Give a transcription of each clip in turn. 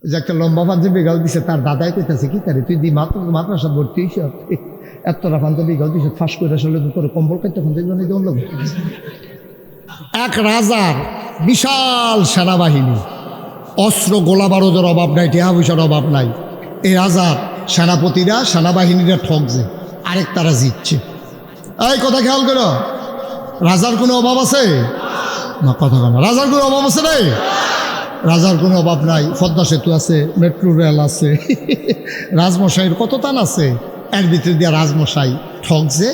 যে একটা লম্বা পাঞ্জাবি গাও দিছে, তার দাদাই কইতেছে কি তারে তুই দি মাদ্রাসা ভর্তি হইছ, এতটা পাঞ্জাবি গাও দিছে, ফাঁস করে আসলে তোর কম্বল কাটতে পাঞ্জাবি দেওয়ার লোক। এক রাজার বিশাল সেনাবাহিনী, অস্ত্র গোলা বারুদের অভাব নাই, টেহা পয়সার অভাব নাই। এই রাজার সেনাপতিরা সেনাবাহিনীরা ঠকছে, আরেক তারা জিতছে। এই কথা খেয়াল করো, রাজার কোনো অভাব আছে না? কথা কেন, রাজার কোনো অভাব আছে রে? রাজার কোনো অভাব নাই। পদ্মা সেতু আছে, মেট্রো রেল আছে, রাজমশাইয়ের কত তান আছে, এর ভিতরে দিয়ে রাজমশাই ঠকছে,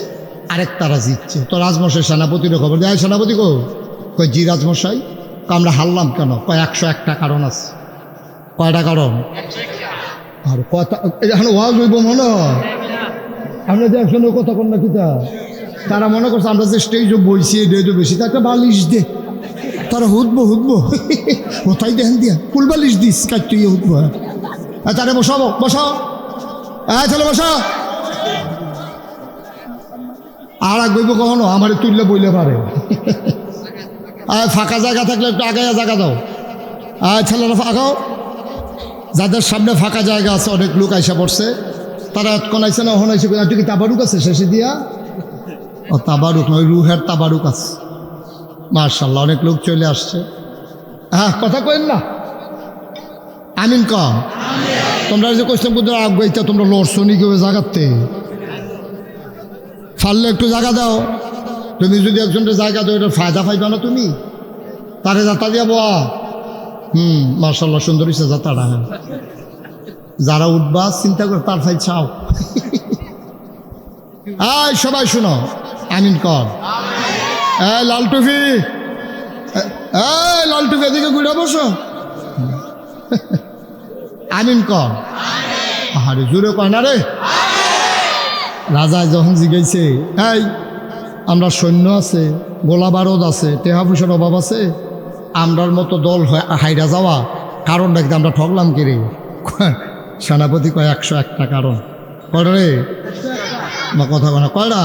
আরেক তারা জিতছে। তো রাজমশাই সেনাপতির খবর দেয়, সেনাপতি গো, কয় জি রাজমশাই। আমরা হারলাম কেন? কয় 101টা কারণ আছে। কয়টা কারণ? আর কথা এখন ওয়াজ হইব মনে হয় আমরা যে একজনে কথা কন না কিতা, তারা মনে করছে আমরা যে স্টেজে বইছি এটা বেশি, তা একটা বালিশ দে, তারা হুদবো কোথায় দেখেন দিয়া ফুল বালিশ দিস কাটতে ইয়ে হুদবো। তারা বসাবো, বসাও, চলো বসা। আর আগইব কখনো আমার তুললে বইলে পারে। ফাঁকা জায়গা থাকলে একটু আগে জায়গা দাও। ছেলেরা ফাঁকাও, যাদের সামনে ফাঁকা জায়গা আছে, অনেক লোক আইসা পড়ছে, তারা এতক্ষণ আইসে না, ওখানে আইসে একটু কি তাবারুক আছে শেষে দিয়া? ও তাবারুক নয়, রুহের তাবারুক আছে। মাশাআল্লাহ, অনেক লোক চলে আসছে। হ্যাঁ, কথা কইন না, আমিন কম। তোমরা যে কোশ্চেন বুদ্ধ আগাইতা, তোমরা লড়ছনি কেউ জায়গাতে ফাললে একটু জায়গা দাও। তুমি যদি একজনের জায়গা দাও, এটার ফায়দা পাইবা না তুমি? তারে যাতা দিয়া বয়া। মাশাআল্লাহ, সুন্দর হয়েছে যাতাটা। হ্যাঁ, যারা উঠবা চিন্তা করে তার ফাইল চাও। সবাই শুনো, আমিন কর। লাল টুপি, লাল টুপি এদিকে ঘুরে বসো, আমিন কর। আরে জোরে কয় না রে। রাজা যখন জিগাইছে, আমরা সৈন্য আছে, গোলা বারদ আছে, টেহা পয়সার অভাব আছে, আমরার মতো দল হাইরা যাওয়া কারণ দেখতে আমরা ঠকলাম কি রে? সেনাপতি কয় 101টা কারণ। কয়টা রে? বা কথা কয় না, কয়টা?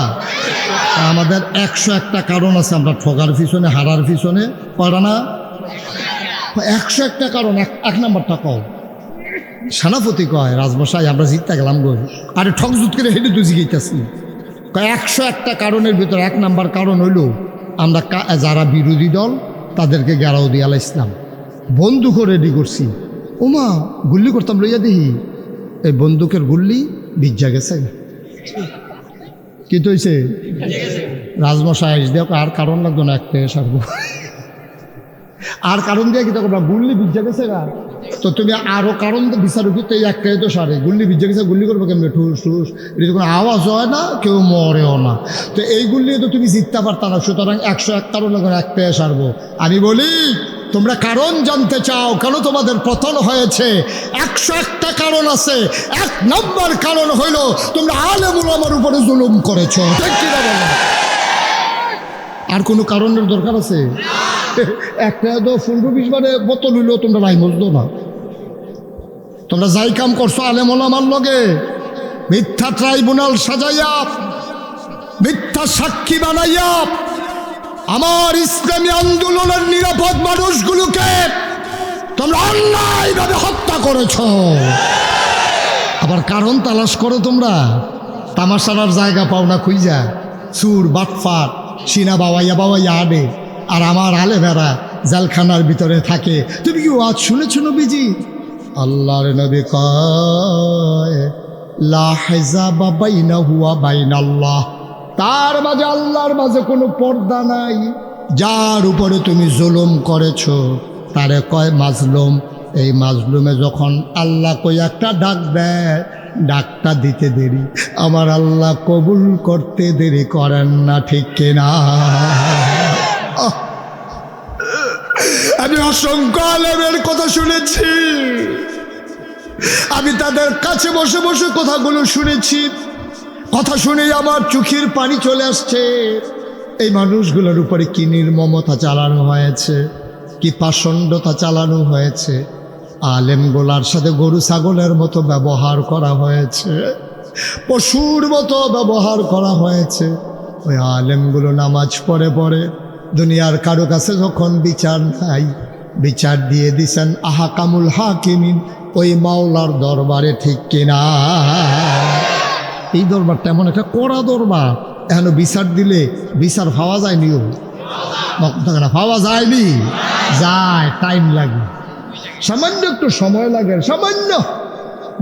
আমাদের 101টা কারণ আছে আমরা ঠকার পিছনে, হারার পিছনে। কয়টা না? 101টা কারণ। এক নাম্বারটা কও। সেনাপতি কয় রাজমশাই আমরা জিততে গেলাম গো। আরে ঠক জুত করে হেঁটে তুই জিগাইতেছি। 101টা কারণের ভিতরে 1 নাম্বার কারণ হইল আমরা যারা বিরোধী দল তাদেরকে গেরাও দিয়ে ইসলাম, বন্দুকও রেডি করছি। ওমা গুল্লি করতাম, লইয়া দেখি এই বন্দুকের গুল্লি ভিজা গেছে। কি তো হয়েছে? রাজমশাই আইস দেখ, আর কারণ লাগতো না, একটা সারবো। আর কারণ দিয়ে কি তখন গুল্লি ভিজা গেছে গা। তো তুমি আরো কারণ বিচার করতে, এই একটাই তো সারে। গুল্লি ভিজা গেছে, গুল্লি করবো কেমনি? ঠুস ঠুস, এটা কোনো আওয়াজ হয় না, কেউ মরেও না। তো এই গুল্লি তো তুমি জিততে পারতা না। সুতরাং 101 কারণ একটাই সারবো। আমি বলি, তোমরা কারণ জানতে চাও কেন তোমাদের পতন হয়েছে? 101টা কারণ আছে। 1 নম্বর কারণ হইল তোমরা আলেম উলামার উপরে জুলুম করেছো। ঠিক কি না বলো? আর কোনো কারণের দরকার আছে? একটা তো 15-20 বারে বোতল হইলেও তোমরা রাই বুঝতো না। তোমরা যাই কাম করছো আলেম ওলামার লগে, মিথ্যা ট্রাইব্যুনাল সাজাইয়া, মিথ্যা সাক্ষী বানাইয়া আমার ইসলামী আন্দোলনের নিরাপদ মানুষগুলোকে তোমরা অন্যায়ভাবে হত্যা করেছ। আবার কারণ তালাশ করো তোমরা, তামাশার জায়গা পাও না খুঁজা, সুর বাটফাট সিনা বাবাইয়া আডে, আর আমার আলেমেরা জেলখানার ভিতরে থাকে। তুমি কি ওয়াজ শুনেছো নবীজি? আল্লাহর নবী কয় লা হিজাবা বাইনাহু ওয়া বাইনাল্লাহ, তার মাঝে আল্লাহর মাঝে কোনো পর্দা নাই। যার উপরে তুমি জুলুম করেছো তারে কয় মাজলুম। এই মাজলুমে যখন আল্লাহ কই একটা ডাক দেয়, ডাকটা দিতে দেরি, আমার আল্লাহ কবুল করতে দেরি করেন না। ঠিক কিনা? আমি অসংখ্য আলেমের কথা শুনেছি, আমি তাদের কাছে বসে বসে কথাগুলো শুনেছি। কথা শুনেই আমার চোখের পানি চলে আসছে। এই মানুষগুলোর উপরে কি নির্মমতা চালানো হয়েছে, কি পাষণ্ডতা চালানো হয়েছে। আলেমগুলার সাথে গরু ছাগলের মতো ব্যবহার করা হয়েছে, পশুর মতো ব্যবহার করা হয়েছে। ওই আলেমগুলো নামাজ পড়ে পড়ে দুনিয়ার কারো কাছে যখন বিচার নাই, বিচার দিয়ে দিছেন আহকামুল হাকিমিন, ওই মাওলার দরবারে, ঠিক কিনা? এই দরবারটা এমন একটা কড়া দরবার, এখন বিচার দিলে বিচার পাওয়া যায়নিও, পাওয়া যায়নি, যায়, টাইম লাগে, সামান্য একটু সময় লাগে, সামান্য,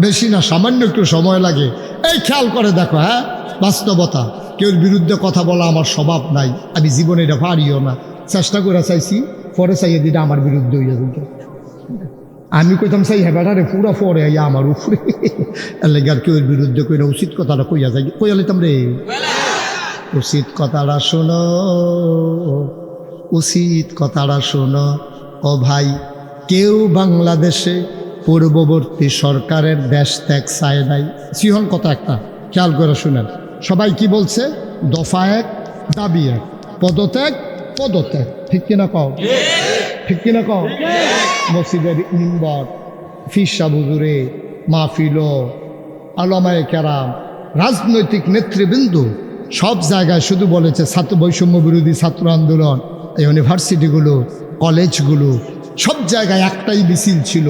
বেশি না, সামান্য একটু সময় লাগে। এই খেয়াল করে দেখো, হ্যাঁ, বাস্তবতা। কেউ বিরুদ্ধে কথা বলা আমার স্বভাব নাই, আমি জীবনে এটা পারিও না, চেষ্টা করে চাইছি, পরে চাইয়ে দিটা আমার বিরুদ্ধে হইয়া যেত। আমি কইতাম চাই হেবাটারে পুরা পরে আইয়া আমার উপরে, এলাকা আর কেউ বিরুদ্ধে কইরা উচিত কথাটা কইয়া যাই, কইয়া লইতাম রে, উচিত কথাটা শোনো, উচিত কথাটা শোনো। ও ভাই, কেউ বাংলাদেশে পূর্ববর্তী সরকারের দেশ ত্যাগ চায় নাই। সিহন কথা একটা খেয়াল করে শুনেন, সবাই কি বলছে? দফা এক, দাবি এক, পদত্যাগ, পদত্যাগ, ঠিক কিনা কও? ঠিক কিনা কও? মসজিদের মিম্বর, ফিরসা হুজুরে, মাহফিল, আলেমায়ে কেরাম, রাজনৈতিক নেতৃবৃন্দ সব জায়গায় শুধু বলেছে ছাত্র বৈষম্য বিরোধী ছাত্র আন্দোলন, ইউনিভার্সিটিগুলো, কলেজগুলো, সব জায়গায় একটাই মিছিল ছিল,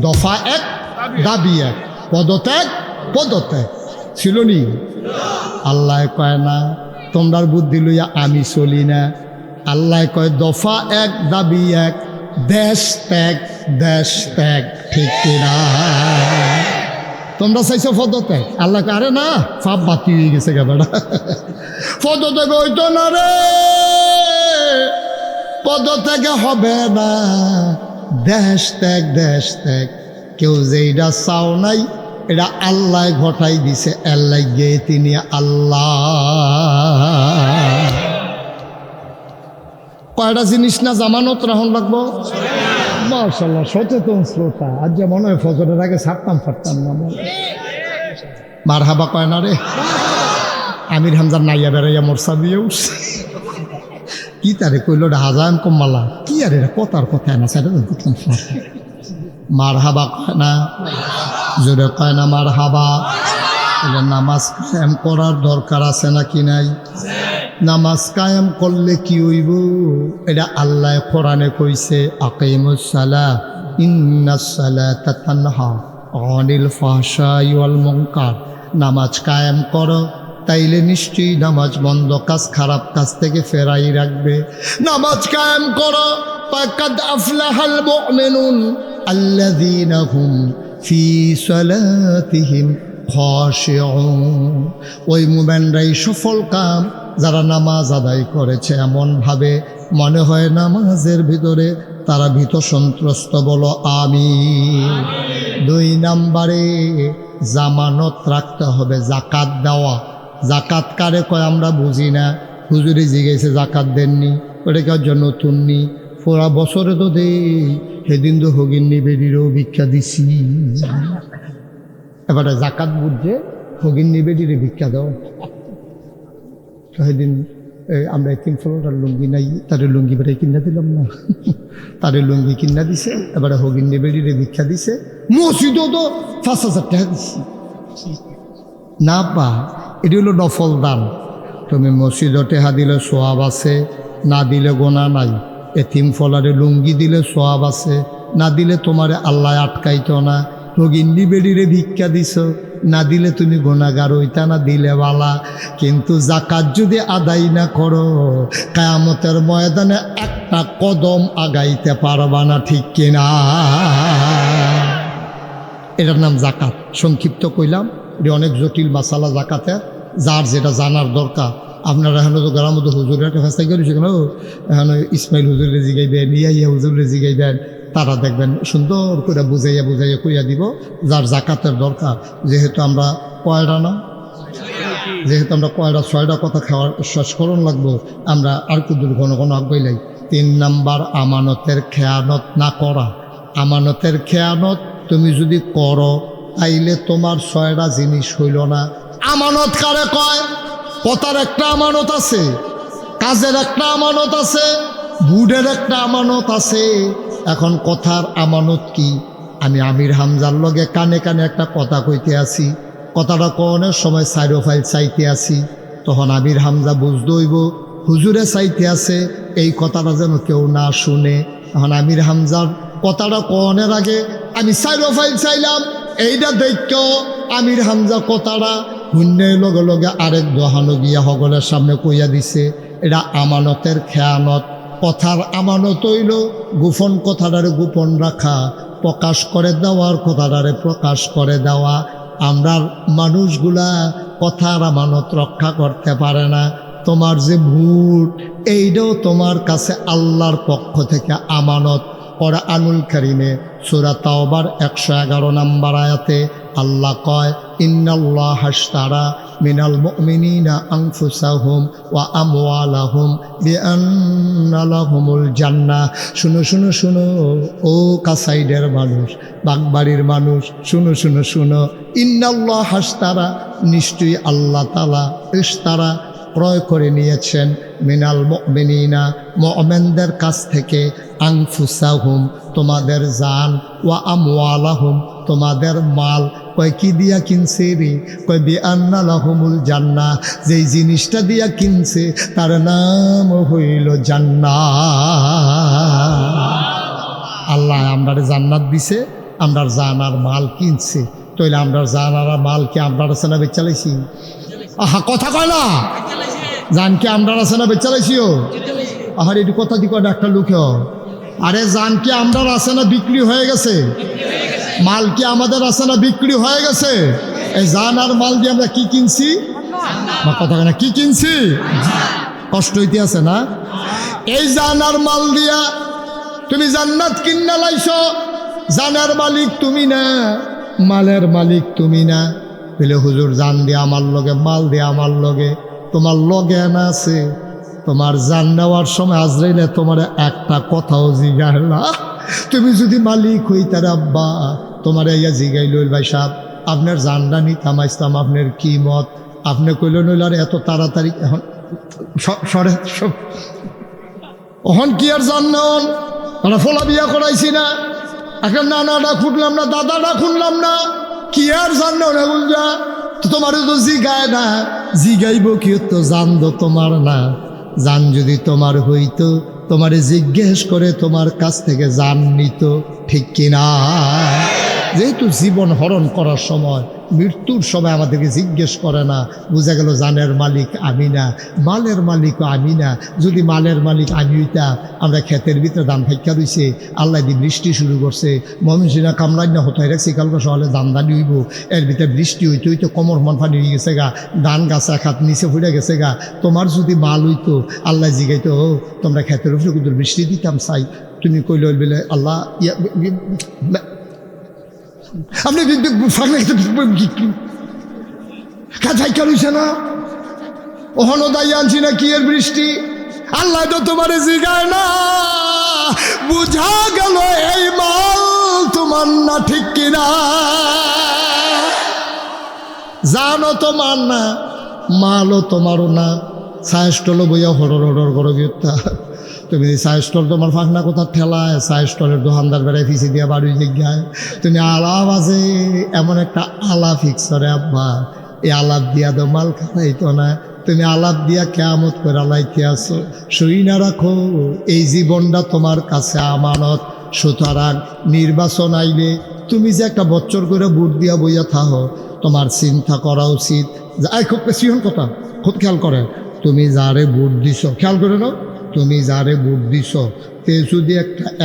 দফা এক, দাবি এক, পদত্যাগ, পদত্যাগ, ছিল নি? আল্লাহ কয় না তোমরার বুদ্ধি লইয়া আমি চলি না, আল্লাহ কয় দফা এক, দাবি এক, দেশ ত্যাগ, দেশ ত্যাগ, ঠিক কিনা? তোমরা চাইছো পদত্যাগ, আল্লাহ কয় আরে না, পাপ বাতি হয়ে গেছে গাবাটা, পদত্যাগ হইতো না রে, পদত্যাগ হবে না, দেশ ত্যাগ, দেশ ত্যাগ। কেউ যে এটা চাও নাই, এটা আল্লাহ ঘটাই দিছে, আল্লাহ গে তিনি আল্লাহ। কয়টা জিনিস না জামানত রাখুন লাগবো। মাশাআল্লাহ, সচেতন শ্রোতা, আজ যে মনে হয় ফজরের আগে ছাড়তাম ফাটতাম না, মারহাবা কয় না রে। আমির হামজার নাইয়া বেড়াইয়া মোরসা দিয়ে উঠছে, কি তারে কইল হাজাম কম্মালা, কি আর এটা কথার কথা না, সেটা বুঝলাম। মারহাবা কয় না, জোরে কয় না মারহাবা। এটা নামাজ কায়েম করার দরকার আছে নাকি নাই? নামাজ কায়েম করলে কি হইব? এটা আল্লাহ কোরআনে কইছে, আকিমুস সালাহ ইন্নাস সালাতা তানহা আনিল ফাহশাই ওয়াল মুনকার। নামাজ কায়েম করো, তাইলে নিশ্চয়ই নামাজ বন্ধ কাজ, খারাপ কাজ থেকে ফেরাই রাখবে। নামাজ কায়েম করো, ফাকাদ আফলাহাল মুমিনুন আল্লাযীনা হুম ফি সালাতিহিম খাশিউন। ওই মুমিনরাই সফল কাম যারা নামাজ আদায় করেছে এমনভাবে মনে হয় নামাজের ভিতরে তারা ভীত সন্ত্রস্ত, বলো আমিন। 2 নম্বরে জামানত রাখতে হবে, জাকাত দেওয়া। জাকাত কারে কয় আমরা বুঝি না, হুজুরে জিজ্ঞেসে জাকাত দেননি, ওটা কেউ নতুন নি, পুরা বছরে তো দেই, সেদিন তো হগিন্নি বেডিরও ভিক্ষা দিছি। এবারে জাকাত বুঝছে হগিন্নি বেডিরে ভিক্ষা দাও। সেদিন আমরা একদিন ফলোটার লুঙ্গি নাই, তারে লুঙ্গি বেড়ে কিনা দিলাম না, তারে লুঙ্গি কিনা দিছে, এবারে হগিন্নি বেডিরে ভিক্ষা দিছে, মসজিদও তো 5,000 টাকা দিছি। না পা, এটি হলো নফল দান। তুমি মসজিদে টেহা দিলে সোয়াব আছে, না দিলে গোনা নাই। এতিম ফলারে লুঙ্গি দিলে সোয়াব আছে, না দিলে তোমারে আল্লাহ আটকাইত না। রোগিন্দি বেডিরে ভিক্ষা দিছ, না দিলে তুমি গোনাগার হইতা, না দিলে বালা। কিন্তু জাকাত যদি আদায় না করো, কিয়ামতের ময়দানে একটা কদম আগাইতে পারবা না, ঠিক কিনা? এটার নাম জাকাত। সংক্ষিপ্ত কইলাম, এটি অনেক জটিল মাসালা জাকাতের, যার যেটা জানার দরকার। আপনারা এখন তো গ্রাম মতো হুজুরের একটা ফেস্তা করেছে কেন, এখন ইসমাইল হুজুরে জিগাইবেন, ইয়া হুজুরে জিগাইবেন, তারা দেখবেন সুন্দর করে বুঝাইয়া বুঝাইয়া কইয়া দিব যার জাকাতের দরকার। যেহেতু আমরা কয়টা না, যেহেতু আমরা কয়টা 6টা কথা খাওয়ার শেষ করণ লাগবো, আমরা আর কুদুর ঘন ঘন আগাইলাই। 3 নাম্বার, আমানতের খেয়ানত না করা। আমানতের খেয়ানত তুমি যদি করো, তাইলে তোমার 6টা জিনিস হইল না। আমানত কারে কয়? কথার একটা আমানত আছে, কাজের একটা আমানত আছে, বুডের একটা আমানত আছে। এখন কথার আমানত কি? আমি আমির হামজার লগে কানে কানে একটা কথা কইতে আসি, কথাটা কনের সময় সাইরো ফাইল চাইতে আসি, তখন আমির হামজা বুঝতে হইব হুজুরে চাইতে আছে, এই কথাটা যেন কেউ না শুনে। এখন আমির হামজার কথাটা কনের আগে আমি সাইরো ফাইল চাইলাম এইটা দেখ আমির হামজা কথাটা শূন্যের লগে লগে আরেক দোহানো গিয়া সকলের সামনে কইয়া দিছে এটা আমানতের খেয়ানত। কথার আমানত হইল গোপন কথাটারে গোপন রাখা, প্রকাশ করে দেওয়ার কথাটারে প্রকাশ করে দেওয়া। আমরা মানুষগুলা কথার আমানত রক্ষা করতে পারে না। তোমার যে ভোট এইটাও তোমার কাছে আল্লাহর পক্ষ থেকে আমানত। কোরআনুল কারীমে সূরা তাওবার 111 নম্বর আয়াতে আল্লাহ কয়, ইন্নাল্লাহ আশতারা মিনাল মুমিনিনা আনফুসাহুম ওয়া আমওয়ালাহুম বিআন্না লাহুমুল জান্নাহ। শুনো শুনো শুনো ও কাসাইডের মানুষ, বাগবাড়ির মানুষ, শুনো শুনো শুনো, ইন্নাল্লাহ আশতারা, নিশ্চয়ই আল্লাহ তাআলা ইশতারা ক্রয় করে নিয়েছেন মিনাল মুমিনিনা, মুমিনদের কাছ থেকে, আনফুসাহুম তোমাদের জান, ওয়া আমওয়ালাহুম তোমাদের মাল। কয় কি দিয়া কিনছে রে? কয় বিআন্না লাহুমুল জান্নাহ, যেই জিনিসটা দিয়া কিনছে তার নাম হইল জান্নাত। আল্লাহ আমরারে জান্নাত দিছে, আমরার জান আর মাল কিনছে। তাইলে আমরার জান আর মাল কি আমরার আছে না বেচালাইছি? আহা কথা কয় না, জান কি আমরার আছে না বেচালাইছিও? আহার এটি কথা দি কয় একটা লোকেও। আরে জান কি আমরার আছে না বিক্রি হয়ে গেছে? মাল কি আমাদের আছে না বিক্রি হয়ে গেছে? এই জান আর মাল দিয়ে আমরা কি কিনছি? কথা না কি কিনছি? কষ্ট হইতে আছে না? এই জান আর মাল দিয়া তুমি জান্নাত কিন্না লাইছো। জানের মালিক তুমি না, মালের মালিক তুমি না। বলে হুজুর জান দিয়ে আমার লগে, মাল দিয়ে আমার লগে, তোমার লগে না আছে। তোমার জান নেওয়ার সময় আজরাইলে তোমার একটা কথাও জিগায় না। তুমি যদি মালিক হইতে আব্বা, তোমার ইয়া জিগাইল ভাই সাহেব আপনার জানটা নিতাম আসতাম, আপনার কি মত? আপনি কইল নইল আর এত তাড়াতাড়ি এখন সরে সব ওহন কি আর জান নেন? আমরা ফোলা বিয়া করাইছি না, একটা নানাটা খুঁজলাম না, দাদাটা খুঁজলাম না, কি আর জান নেন? এখন যা তোমার তো জিগায় না, জিগাইব কি? তো জান তো তোমার না। জান যদি তোমার হইতো তোমারে জিজ্ঞেস করে তোমার কাছ থেকে জান নিত, ঠিক কিনা? যেহেতু জীবন হরণ করার সময়, মৃত্যুর সময় আমাদেরকে জিজ্ঞেস করে না, বোঝা গেল জানের মালিক আমি না, মালের মালিকও আমি না। যদি মালের মালিক আমি হইতাম, আমরা ক্ষেতের ভিতরে ধান ফেক্কা রইছে, আল্লাহ দিয়ে বৃষ্টি শুরু করছে, ময়মনসিংহ কামরাই না হতাই রাখছি, কালকে সকালে ধান দানি হইব, এর ভিতরে বৃষ্টি হইতে হইতে কোমর মন পানি হয়ে গেছে গা, ধান গাছ খাত নিচে ফুটে গেছে গা। তোমার যদি মাল হইতো, আল্লাহ জিগাইতো তোমরা ক্ষেতের উপরে কিন্তু বৃষ্টি দিতাম চাই, তুমি কইল বলে আল্লাহ আপনি কাছে না ওহন দাই আনছি না কি এর বৃষ্টি? আল্লাহ তো তোমার জিগায় না। বুঝা গেল এই মাল তোমার না, ঠিক কিনা? জানো তোমার না, মালও তোমারও না। সায়স্টল বইয়া হরর হরর করো গিয়ে তুমি সায়স্টল তোমার ফাঁকনা কোথা ঠেলায়, সায়স্টলের দোকানদার বেড়ায় ফিসে দিয়া বাড়ি জিজ্ঞায় তুমি আলাপ আছে এমন একটা আলাপ ফিক্সরে আব্বা, এই আলাপ দিয়া তো মাল খাইতো না, তুমি আলাপ দিয়া কেয়ামত করে আলাইতে আসো। শুই না রাখো এই জীবনটা তোমার কাছে আমানত। সুতরাং নির্বাচন আইলে তুমি যে একটা বছর করে ভোট দিয়া বইয়া থাকো, তোমার চিন্তা করা উচিত। খুব বেশিক্ষণ কথা খুব খেয়াল করে, তুমি যারে ভোট দিছ, খেয়াল করে নাও, তুমি যারে ভোট দিছ তে যদি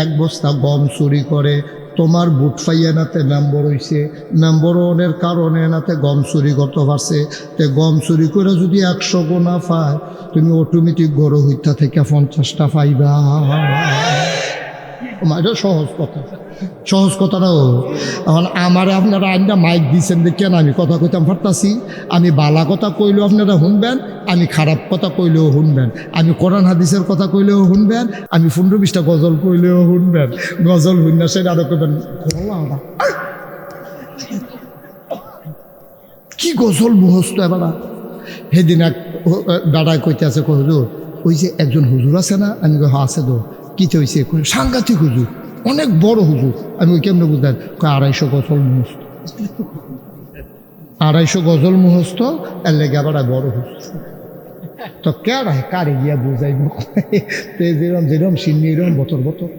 এক বস্তা গম চুরি করে, তোমার ভোট পাইয়া নাতে মেম্বর হইছে, মেম্বর হওয়ার কারণে নাতে গম চুরি করতে পারছে, তে গম চুরি করে যদি 100 গোনা পায়, তুমি অটোমেটিক গড় হইতা থেকে 50টা পাইবা। এটা সহজ কথা, সহজ কথা না। এখন আমার আপনারা আইনটা মাইক দিচ্ছেন দেখেন আমি কথা কইতাম পারতাছি। আমি বালা কথা কইলেও আপনারা শুনবেন, আমি খারাপ কথা কইলেও শুনবেন, আমি কোরআন হাদিসের কথা কইলেও শুনবেন, আমি 15-20টা গজল কইলেও শুনবেন। গজল শুননা সেটা আরো কইবেন কি গজল মুহস্ত। এবার সেদিন এক দাদায় কইতে আছে, হুজুর ওই যে একজন হুজুর আছে না? আমি আছে তো, কি হয়েছে? সাংঘাতিক হুজুর, অনেক বড় হুজুর। আমি ওই কেমনে বুঝলেন? 250 গজল মুহস্ত, 250 গজল মুহস্ত, এর লেগে আবার বড় হুজুর। তো কেডায় কারে গিয়া বুঝাইব? যেরম যেরম সিন্নি এরম বতর বতর।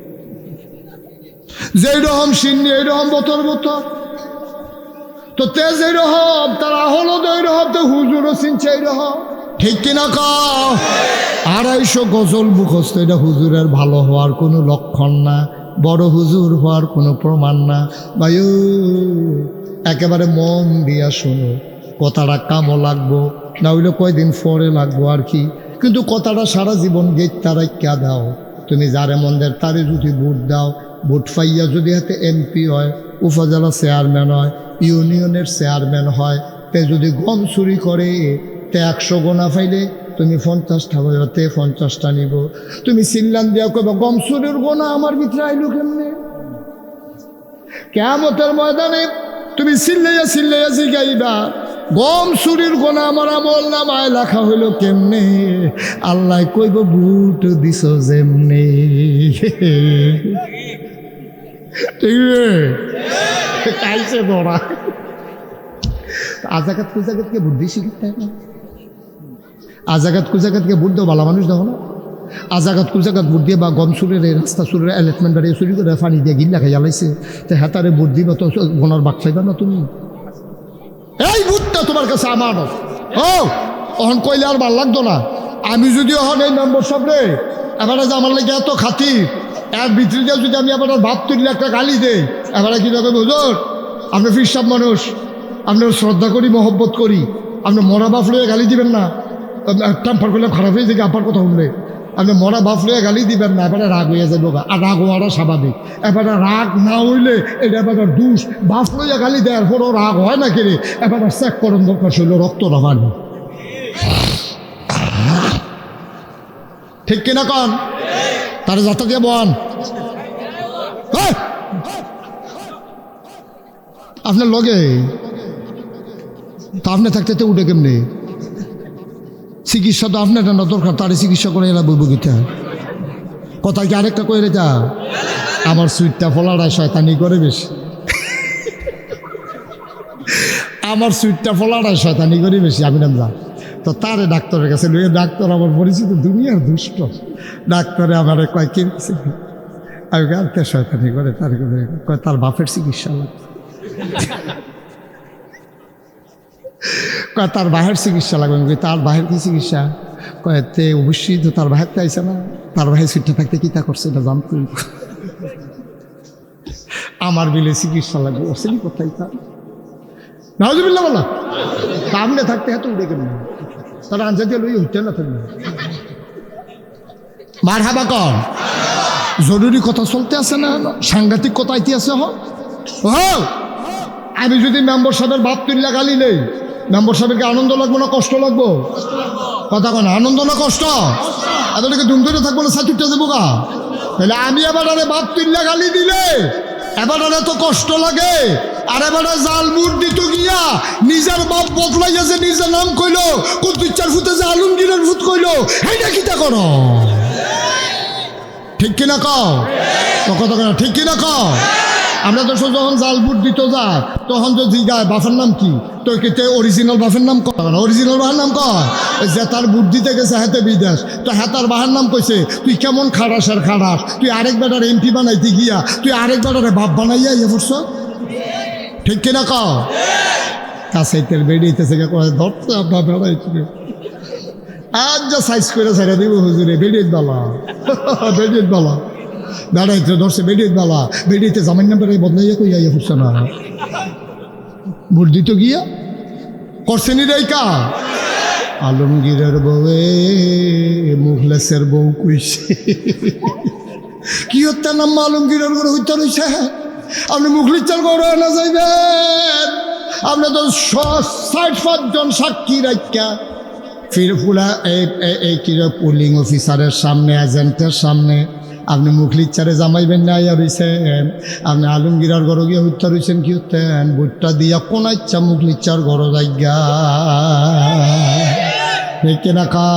যেই রকম সিন্নি এইরকম বতর বতর, তো তেজ এইরকম, তার হলদ এইরকম, তো হুজুরও চিনছে এইরকম। ঠিক কিনা কও? 250 গজল মুখস্থ, এটা হুজুরের ভালো হওয়ার কোনো লক্ষণ না, বড় হুজুর হওয়ার কোনো প্রমাণ না। ভাইও একেবারে মন দিয়া শোনো, কথাটা কামও লাগবো না হইলে কয়দিন পরে লাগবো আর কি, কিন্তু কথাটা সারা জীবন গেটটা রাইখা দাও। তুমি যারে মন দেয় তারে যদি ভোট দাও, ভোট পাইয়া যদি হাতে এমপি হয়, উপজেলা চেয়ারম্যান হয়, ইউনিয়নের চেয়ারম্যান হয়, তে যদি গম চুরি করে তে 100 গোনা পাইলে তুমি 50টা হইতে 50টা নিব। তুমি চিল্লান দিয়া কইবা গম চুরির গোনা আমার ভিতরে আইলো কেমনে? কিয়ামতের ময়দানে তুমি চিল্লাইয়া চিল্লাইয়া জিগাইবা গম চুরির গোনা আমার আমল নামায় লেখা হইল কেমনে? আল্লাহ কইব বুট দিছ যেমনে। ঠিক রে? কাইছে ধরা। আজাগাত কুজাগাতকে বুদ্ধি শিখতে না, আজাগাত কুজাগাতকে বুদ্ধ ভালো মানুষ দেখো না। আজাগাত কুজাগাত বুট দিয়ে বা গম চুরের রাস্তা চুরের অ্যালেটমেন্ট বাড়িয়ে চুরি করে পানি দিয়ে গিল্লা খাই জ্বালাইছে, তো হেতারে বুট দিবা তো গোনার বাক চাইবা না তুমি? এই বুটটা তোমার কাছে আমার ও অহন কইলে আর ভাল লাগতো না। আমি যদি অহন এই মেম্বার সব রে এবারে যে আমার লাগে এত খাতির, এর ভিতরে দিয়ে যদি আমি আবার ভাব তুললে একটা গালি দেই, এবারে কি দেখো হুজুর আপনি ফিরসাব মানুষ, আপনার শ্রদ্ধা করি মহব্বত করি, আপনি মরা বাপ লইয়া গালি দিবেন না। টাম্পার করলে খারাপ হয়ে যায় আপার কথা শুনলে, আপনি মরা বাপ লইয়া গালি দিবেন না, এবারে রাগ হইয়া যাবো। আর রাগ হওয়াটা স্বাভাবিক, এবারে রাগ না হইলে এটা এবার দুষ। বাপ লইয়া গালি দেওয়ার পরও রাগ হয় না কেড়ে, এবারে চেক করেন দরকার ছিল রক্ত নামানি। ঠিক কিনা কন? তার যাতা দিয়ে বন আপনার লগে তা আপনি থাকতে তো উঠে কেমনি? চিকিৎসা তো আপনার না দরকার, তার চিকিৎসা করে এরা বইব গীতা কথা কি আরেকটা কইরে যা। আমার সুইটটা ফলাটাই শয়তানি করে বেশি, আমার সুইটটা ফলাটাই শয়তানি করে বেশি। আমি নাম যা তো তারে ডাক্তারের কাছে লইয়ে, ডাক্তার আমার পরিচিত দুনিয়ার দুষ্ট, ডাক্তারে আমার কয় কি আমি কালকে শয়তানি করে তার কয় তার বাপের চিকিৎসা লাগবে, কয় তার বাহের চিকিৎসা লাগবে। আমি তার বাহের কি চিকিৎসা? কয়েতে অবশ্যই তো তার বাহেরতে আইসে না, তার বাহের সিটটা থাকতে কী তা করছে এটা জানতে। আমার বিলে চিকিৎসা লাগবে, অসেনি কোথায় তার নাউজুবিল্লাহ বলা সামনে থাকতে এত উঠে কেন তারা আনসার দিয়ে লই উঠতে না থাকবে। মার হাবা কর, জরুরি কথা চলতে আছে না, সাংঘাতিক কথা আইতে আছে। আমি যদি মেম্বার সাহেবের বাপ তুল্লা গালি নেই, মেম্বার সাহেবকে আনন্দ লাগবো না কষ্ট লাগবো? কথা কেন আনন্দ না কষ্ট? এতটাকে দুম ধরে থাকবো না সাচুরটা দেবো গা? তাহলে আমি এবার বাপ তুল্লা গালি দিলে এবার তো কষ্ট লাগে, আর এবার জাল মুট দিত গিয়া নিজের বাপ বদলাইয়াছে, নিজের নাম কইলো, কোন দুই চার ফুটে যে আলমগীরের ফুট কইলো, এইটা কিতা করো? ঠিক কিনা কও? কথা কেন ঠিক কিনা কও? আমরা তো যখন জাল বুট দিত যায় তখন তো জিগায় বাপের নাম কি, তো কেতে অরিজিনাল বাপের নাম কয় না, অরিজিনাল বাহার নাম কয় যে তার বুট দিতে গেছে হাতে বিদেশ, তো হাতার বাহার নাম কইছে তুই কেমন খারাস আর খারাস, তুই আরেক বেটার এমপি বানাইতে গিয়া তুই আরেক বেটারে বাপ বানাইয়া ইয়ে করছ। ঠিক কিনা কও? কাছাইতের বেড়িয়েছে ধরতে আপনার বেড়াইতে আজ যা সাইজ করে ছেড়ে দিব হুজুরে, বেড়িয়ে বালা বেড়িয়ে বালা বেড়াইতে ধরছে, বেড়িয়ে বালা বেড়িয়েতে জামাই নাম্বারে বদলাইয়া কইয়া ইয়ে করছে না, ভোট দিত গিয়া করছে নি রেখা। আলমগীরের বউয়ে মুখলেসের বউ কইছে কি হত্যা নাম আলমগীরের ঘরে হত্যা রয়েছে, আপনি মুখলিচার ঘরে না যাইবেন, আপনি তো ৬০-৫ জন সাক্ষী রাখা ফিরফুলা এই কিরা পুলিং অফিসারের সামনে এজেন্টের সামনে আপনি মুখলিচারে জামাইবেন না ইয়া রয়েছেন, আপনি আলমগীরার ঘরে গিয়ে হত্যা রয়েছেন কি হতেন ভোটটা দিয়া কোন ইচ্ছা মুখলিচার ঘর জায়গা দেখে না খা।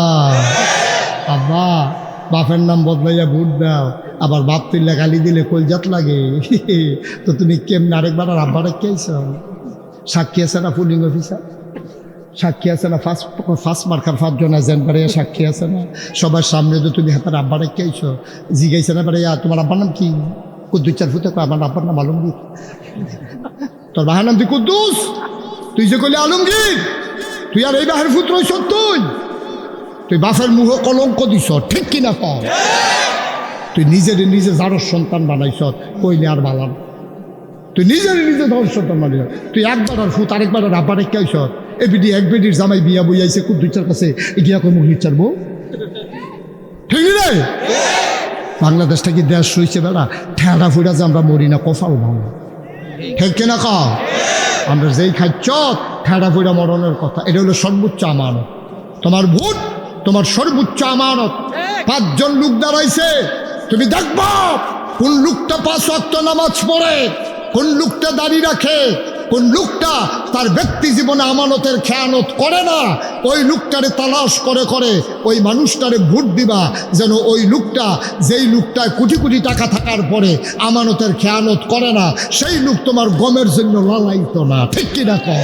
আব্বা বাপের নাম বদলাইয়া ভোট দাও, আবার বাপ তুললে গালি দিলে কলজাত লাগে, তো তুমি কেমন আরেকবার আর আব্বারে কেছ সাক্ষী আছে না পুলিং অফিসার, সাক্ষী আছে না ফার্স্ট মার্কার 5 জন এজেন্ট বাড়ে সাক্ষী আছে না, সবার সামনে তো তুমি হাতার আব্বারে কেছ জিগাইছে না বাড়ে তোমার আব্বার নাম কি, কুদ্দুচার ফুতে কয় আমার আব্বার নাম আলমগীর। তোর বাহার নাম তুই কুদ্দুস, তুই যে কইলি আলমগীর, তুই আর এই বাহার পুত্র হইছ তুই বাপের মুহ কলঙ্ক দিছ, ঠিক কিনা কর? তুই নিজের নিজে যারর সন্তান বানাইছ, কইলে আর বালাম। তুই নিজের নিজে ধর সন্তান বানাইছ, তুই একবার আর ফুত আরেকবার আর আব্বার রেখাইছ। এ বিডি এক বেডির জামাই বিয়া বইয়াইছে কুদ্দুচার কাছে, এগিয়া কই মুখ নিচ্ছার বউ, ঠিক রে? বাংলাদেশটা কি দেশ রয়েছে বেড়া? ঠেড়া ফুড়া যে আমরা মরি না, কফাল ভাঙ, ঠিক কিনা ক? আমরা যেই খাচ্ছ ঠেড়া ফুড়া মরণের কথা, এটা হলো সর্বোচ্চ আমানত। তোমার ভোট তোমার সর্বোচ্চ আমানত। 5 জন লোক দাঁড়াইছে, তুমি দেখবা কোন লোকটা 5 ওয়াক্ত নামাজ পড়ে, কোন লোকটা দাড়ি রাখে, কোন লোকটা তার ব্যক্তি জীবনে আমানতের খেয়ানত করে না। ওই লোকটারে তালাশ করে করে ওই মানুষটারে ভোট দিবা, যেন ওই লোকটা, যেই লোকটায় কোটি কোটি টাকা থাকার পরে আমানতের খেয়ানত করে না, সেই লোক তোমার গমের জন্য লালাইত না, ঠিক কিনা কর?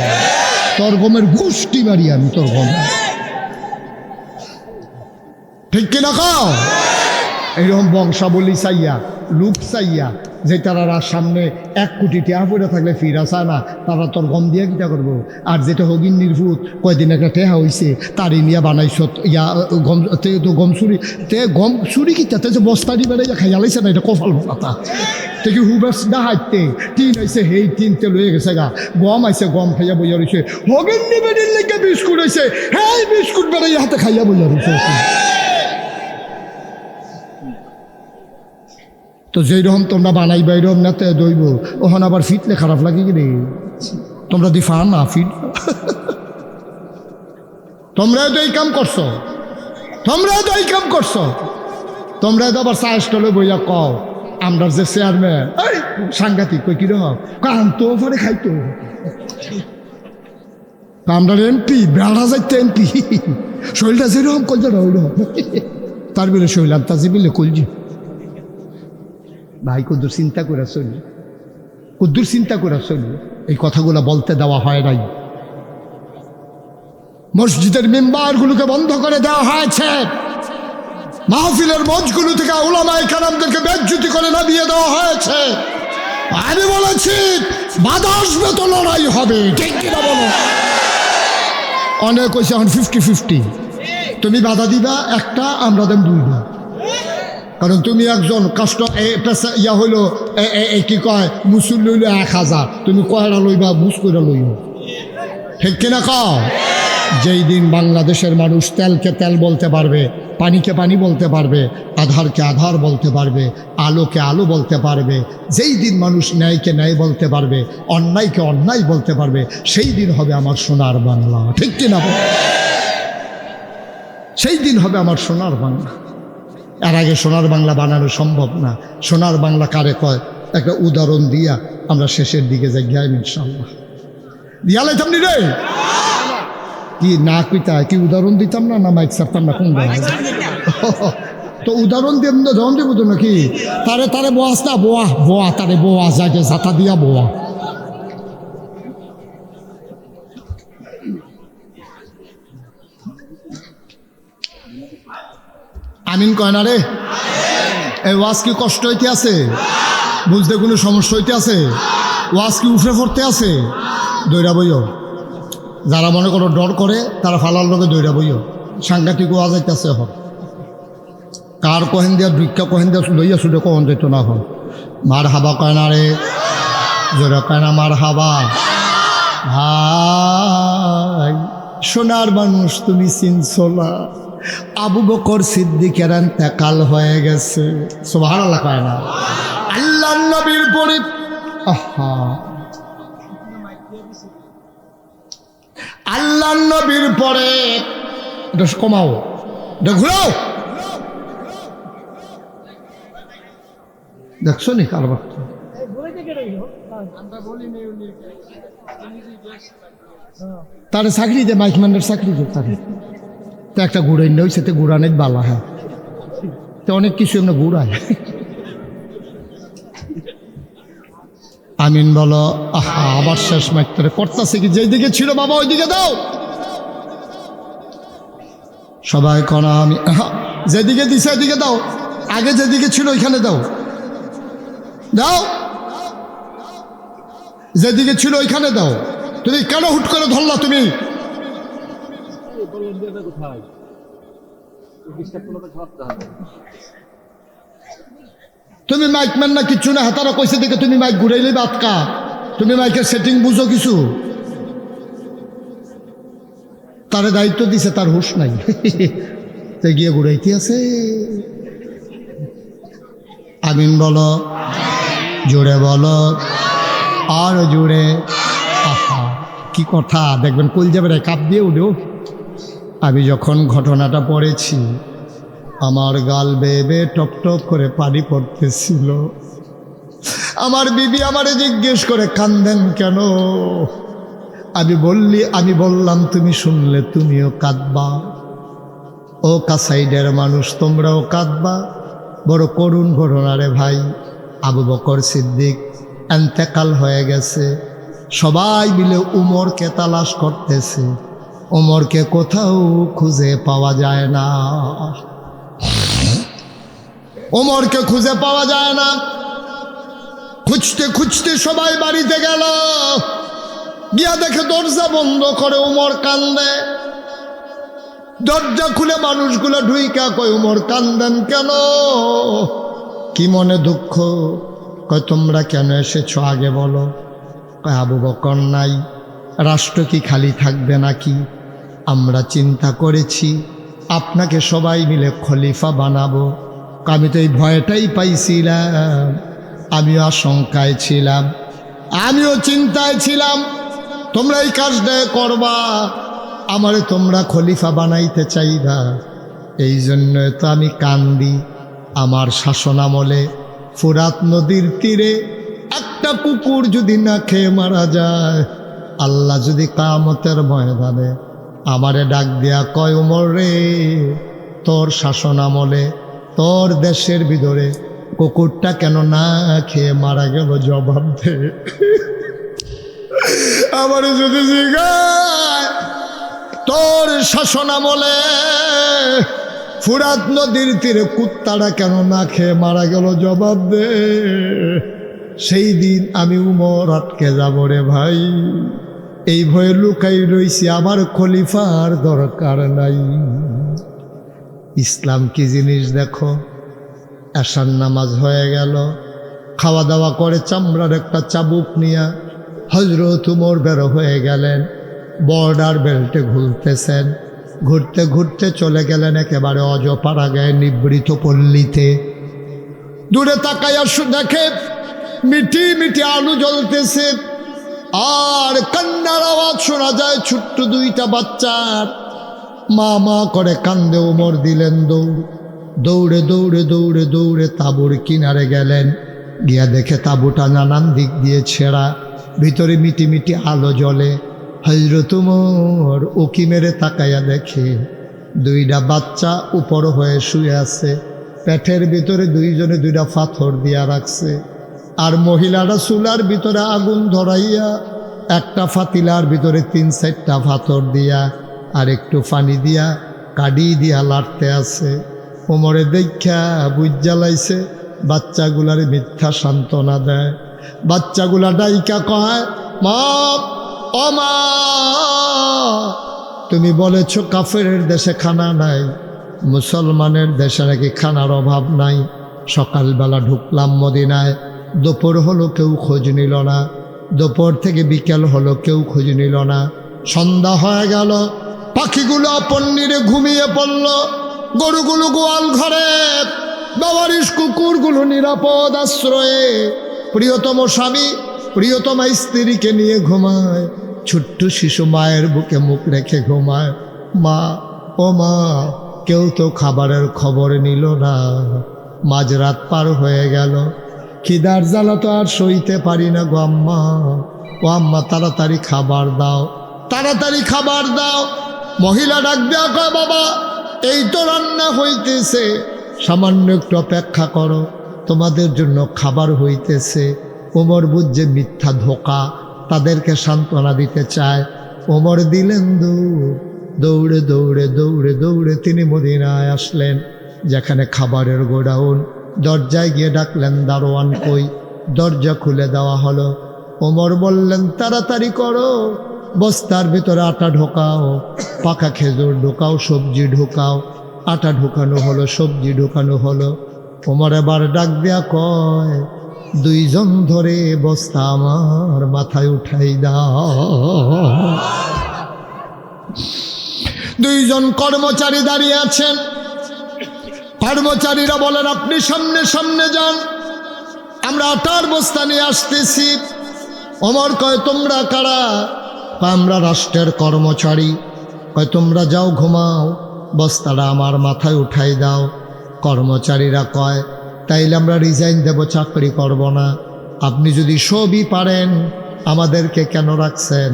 তোর গমের গোষ্ঠী মারি আমি, তোর গমের, ঠিক কিনা কও? এইরকম বংশাবলী চাইয়া, লোক চাইয়া, যে তারা সামনে 1 কোটি টেহা পড়ে থাকলে ফিরা চায় না, তারা তোর গম দিয়ে কিটা করবো? আর যেটা হগিন নির্ভূত কয়দিন একটা টেহা হয়েছে তারই নিয়ে বানাইছ ইয়া গম, তো গম চুরি, গম চুরি কিটা যে বস্তারি বেড়ে খাইয়া লাইছে না, এটা কপাল কথা। তে কি হুবাস না হাইতে টিন হয়েছে, সেই টিনতে লয়ে গেছে গা, গম আইছে, গম খাইয়া বইয়া রয়েছে, হগিন নিবেদির লেগে বিস্কুট হয়েছে, হ্যাঁ বিস্কুট বেড়াই হাতে খাইয়া বইয়া রয়েছে। তো যেই রকম তোমরা বানাইবা এইরকম না তে দইব, ওখানে আবার ফিটলে খারাপ লাগে কি রে? তোমরা দি ফা না ফিট, তোমরা তো এই কাম করছো, তোমরা তো এই কাম করছো, তোমরা তো আবার চা স্টলে বইয়া কও আমরা যে চেয়ারম্যান সাংঘাতিক, কই কিরকম কামতো পরে খাইতো, আমরা এমপি বেড়া যাইতে এমপি, শরীরটা যেরকম কলজা ওইরকম, তার বিলে শরীর আর তাজি বিলে কলজি। ভাই কদ্দুর চিন্তা করে চলি, কদ্দুর চিন্তা করে চলি, এই কথাগুলো বলতে দেওয়া হয় নাই। মসজিদের মেম্বারগুলোকে বন্ধ করে দেওয়া হয়েছে, মাহফিলের মঞ্চগুলো থেকে উলামায়ে কেরামদেরকে বেজ্জতি করে নামিয়ে দেওয়া হয়েছে। আমি বলেছি বাধা আসবে তো লড়াই হবে, ঠিক কিনা বলো? অনেক হয়েছে এখন 50-50, তুমি বাধা দিবা একটা, আমরা দেন 2টা, কারণ তুমি একজন কাস্ট ইয়া হইল কি কয় মুসুল লইল 1000, তুমি কয়টা লইবা বুঝ করে লইব, ঠিক কিনা কও? যেই দিন বাংলাদেশের মানুষ তেলকে তেল বলতে পারবে, পানিকে পানি বলতে পারবে, আধারকে আধার বলতে পারবে, আলোকে আলো বলতে পারবে, যেই দিন মানুষ ন্যায়কে ন্যায় বলতে পারবে, অন্যায়কে অন্যায় বলতে পারবে, সেই দিন হবে আমার সোনার বাংলা, ঠিক কিনা? সেই দিন হবে আমার সোনার বাংলা। এর আগে সোনার বাংলা বানানো সম্ভব না। সোনার বাংলা কারে কয় একটা উদাহরণ দিয়া আমরা শেষের দিকে যাই, ইনশাআল্লাহ দিয়া লাইতাম নি রে, কি না কইতা, কি উদাহরণ দিতাম না, না মাইক ছাড়তাম না, কোন তো উদাহরণ দিয়ে ধরন দিব তো নাকি? তারে তারে বোয়াস না, বোয়া বোয়া, তারে বোয়া যায় জাতা দিয়া বোয়া। আমিন কয় না রে? এই ওয়াজ কি কষ্ট হইতে আছে? বুঝতে কোনো সমস্যা হইতে আছে? ওয়াজ কি উঠে পড়তে আছে? দৈরা বইও, যারা মনে করো ডর করে তারা ফালার লোকে দৈরা বইও, সাংঘাতিক ওয়াজ আইতেছে। এখন কার কহেন দিয়া ভিক্ষা কহেন দিয়া লইয়া শুধু কখন যেত না, এখন মার হাবা কয় না রে, জোরা কয় না মার হাবা। ভাই সোনার মানুষ তুমি চিনছো না, আবু বকর সিদ্দিকের ইন্তেকাল হয়ে গেছে, সুবহানাল্লাহ কয় না? আল্লাহর নবীর পরে আল্লাহর নবীর পরে এটা কমাও, এটা ঘুরাও, দেখছো নি কারবার? তার চাকরি দে, মাইকম্যানের চাকরি দে, তাকে তো একটা ঘুরাই নেই, সেতে ঘুরানের বালা। হ্যাঁ, তো অনেক কিছু এমনি ঘুরায়। আমিন বলো। আহা, আবার শেষ মাইকটারে করতেছে কি, যেদিকে ছিল বাবা ওইদিকে দাও সবাই কনা। আমি যেদিকে দিছে ওইদিকে দাও, আগে যেদিকে ছিল ওইখানে দাও। দাও, যেদিকে ছিল ওইখানে দাও। তুমি কেন হুট করে ধরলা? তুমি মাইকম্যান না কিচ্ছু না, হাতারা কইছে দিকে তুমি মাইক ঘুরাইলে বাতকা। তুমি মাইকের সেটিং বুঝো কিছু? তারে দায়িত্ব দিছে, তার হুঁশ নাই, গিয়ে ঘুরাইতে আছে। আমিন বলো, জোরে বলো, আর জোরে। আহা কি কথা, দেখবেন কল যাবে রে, কাপ দিয়ে উঠো। আমি যখন ঘটনাটা পড়েছি, আমার গাল বেয়ে বেয়ে টপ টপ করে পানি পড়তেছিল। আমার বিবি আমারে জিজ্ঞেস করে, কান্দেন কেন? আমি বললাম, তুমি শুনলে তুমিও কাঁদবা। ও কাসাইডের মানুষ, তোমরাও কাঁদবা। বড় করুণ ঘটনা রে ভাই। আবু বকর সিদ্দিক এন্তেকাল হয়ে গেছে। সবাই মিলে উমরকে তালাশ করতেছে, উমরকে কোথাও খুঁজে পাওয়া যায় না, উমরকে খুঁজে পাওয়া যায় না। খুঁজতে খুঁজতে সবাই বাড়িতে গেল, গিয়া দেখে দরজা বন্ধ করে উমর কান্দে। দরজা খুলে মানুষগুলো ঢুইকা কয়, উমর কান্দেন কেন? কি মনে দুঃখ? কয় তোমরা কেন এসেছো আগে বলো। কয় আবু বকর নাই, রাষ্ট্র কি খালি থাকবে নাকি? আমরা চিন্তা করেছি আপনাকে সবাই মিলে খলিফা বানাবো। আমি তো এই ভয়টাই পাইছিলাম, আমিও আশঙ্কায় ছিলাম, আমিও চিন্তায় ছিলাম তোমরা এই কাজটা করবা, আমারে তোমরা খলিফা বানাইতে চাইবা। এই জন্য তো আমি কান্দি। আমার শাসনামলে ফুরাত নদীর তীরে একটা কুকুর যদি না খেয়ে মারা যায়, আল্লাহ যদি কিয়ামতের ময়দানে আমারে ডাক দিয়া কয়, উমর রে, তোর শাসনামলে তোর দেশের ভিতরে কুকুরটা কেন না খেয়ে মারা গেল, জবাব দে। আমারে যদি জিজ্ঞাসা, তোর শাসনামলে ফুরাত নদীর তীরে কুত্তাটা কেন না খেয়ে মারা গেল, জবাব দে। সেই দিন আমি উমর আটকে যাব রে ভাই। এই ভয়ে লুকাই রইছি, আমার খলিফার দরকার নাই। ইসলাম কি জিনিস দেখো। এশার নামাজ হয়ে গেল, খাওয়া দাওয়া করে চামড়ার একটা চাবুক নিয়া হযরত উমর বের হয়ে গেলেন। বর্ডার বেল্টে ঘুরতেছেন, ঘুরতে ঘুরতে চলে গেলেন একেবারে অজপাড়া গায়ে নিবৃত পল্লীতে। দূরে তাকাইয়া দেখে মিটি মিটি আলু জ্বলতেছে, আর কান্নার আওয়াজ শোনা যায় ছোট্ট দুইটা বাচ্চার। মা মা করে কান্দে। উমর দিলেন দৌড়, দৌড়ে দৌড়ে দৌড়ে দৌড়ে তাঁবুর কিনারে গেলেন। গিয়া দেখে তাঁবুটা নানান দিক দিয়ে ছেঁড়া, ভিতরে মিটি মিটি আলো জ্বলে। হযরত উমর উকি মেরে তাকাইয়া দেখে দুইটা বাচ্চা উপর হয়ে শুয়ে আছে, পেটের ভিতরে দুইজনে দুইটা পাথর দিয়া রাখছে। আর মহিলারা চুলার ভিতরে আগুন ধরাইয়া একটা ফাতিলার ভিতরে 3-4টা পাথর দিয়া আর একটু পানি দিয়া কাডি দিয়া লাড়তে আছে। ওমরে দেখা বুঝ জ্বালাইছে, বাচ্চাগুলারে মিথ্যা সান্ত্বনা দেয়। বাচ্চাগুলা ডাইকা কয়, মা ও মা, তুমি বলেছ কাফেরের দেশে খানা নাই, মুসলমানের দেশে নাকি খানার অভাব নাই। সকালবেলা ঢুকলাম মদিনায়, দুপুর হলো কেউ খোঁজ নিল না, দুপুর থেকে বিকেল হলো কেউ খোঁজ নিল না। সন্ধ্যা হয়ে গেল, পাখিগুলো পন্নিরে ঘুমিয়ে পড়ল, গরুগুলো গোয়াল ঘরে, বাবারিশ কুকুরগুলো নিরাপদ আশ্রয়ে। প্রিয়তম স্বামী প্রিয়তমা স্ত্রীকে নিয়ে ঘুমায়, ছোট্ট শিশু মায়ের বুকে মুখ রেখে ঘুমায়। মা ও মা, কেউ তো খাবারের খবর নিল না। মাঝরাত পার হয়ে গেল, খিদার জ্বালা তো আর সইতে পারি না গো আম্মা। ও আম্মা, তাড়াতাড়ি খাবার দাও, তাড়াতাড়ি খাবার দাও। মহিলা ডাক দেয়া কয়, বাবা এই তো রান্না হইতেছে, সামান্য একটু অপেক্ষা করো, তোমাদের জন্য খাবার হইতেছে। ওমর বুঝছে মিথ্যা ধোকা, তাদেরকে সান্ত্বনা দিতে চায়। ওমর দিলেন দৌড়ে দৌড়ে দৌড়ে দৌড়ে তিনি মদিনায় আসলেন, যেখানে খাবারের গোডাউন। দরজায় গিয়ে ডাকলেন, দারোয়ান কই? দরজা খুলে দেওয়া হলো। ওমর বললেন, তাড়াতাড়ি করো, বস্তার ভিতরে আটা ঢোকাও, পাকা খেজুর ঢোকাও, সবজি ঢোকাও। আটা ঢোকানো হলো, সবজি ঢোকানো হলো। ওমর এবার ডাক দেয়া কয়, দুইজন ধরে বস্তা আমার মাথায় উঠাই দাও। দুইজন কর্মচারী দাঁড়িয়ে আছেন। কর্মচারীরা বলেন, আপনি সামনে সামনে যান, আমরা আটার বস্তা নিয়ে আসতেছি। ওমর কয়, তোমরা কারা? আমরা রাষ্ট্রের কর্মচারী। কয়, তোমরা যাও ঘুমাও, বস্তাটা আমার মাথায় উঠাই দাও। কর্মচারীরা কয়, তাইলে আমরা রিজাইন দেব, চাকরি করব না। আপনি যদি সবই পারেন আমাদেরকে কেন রাখছেন?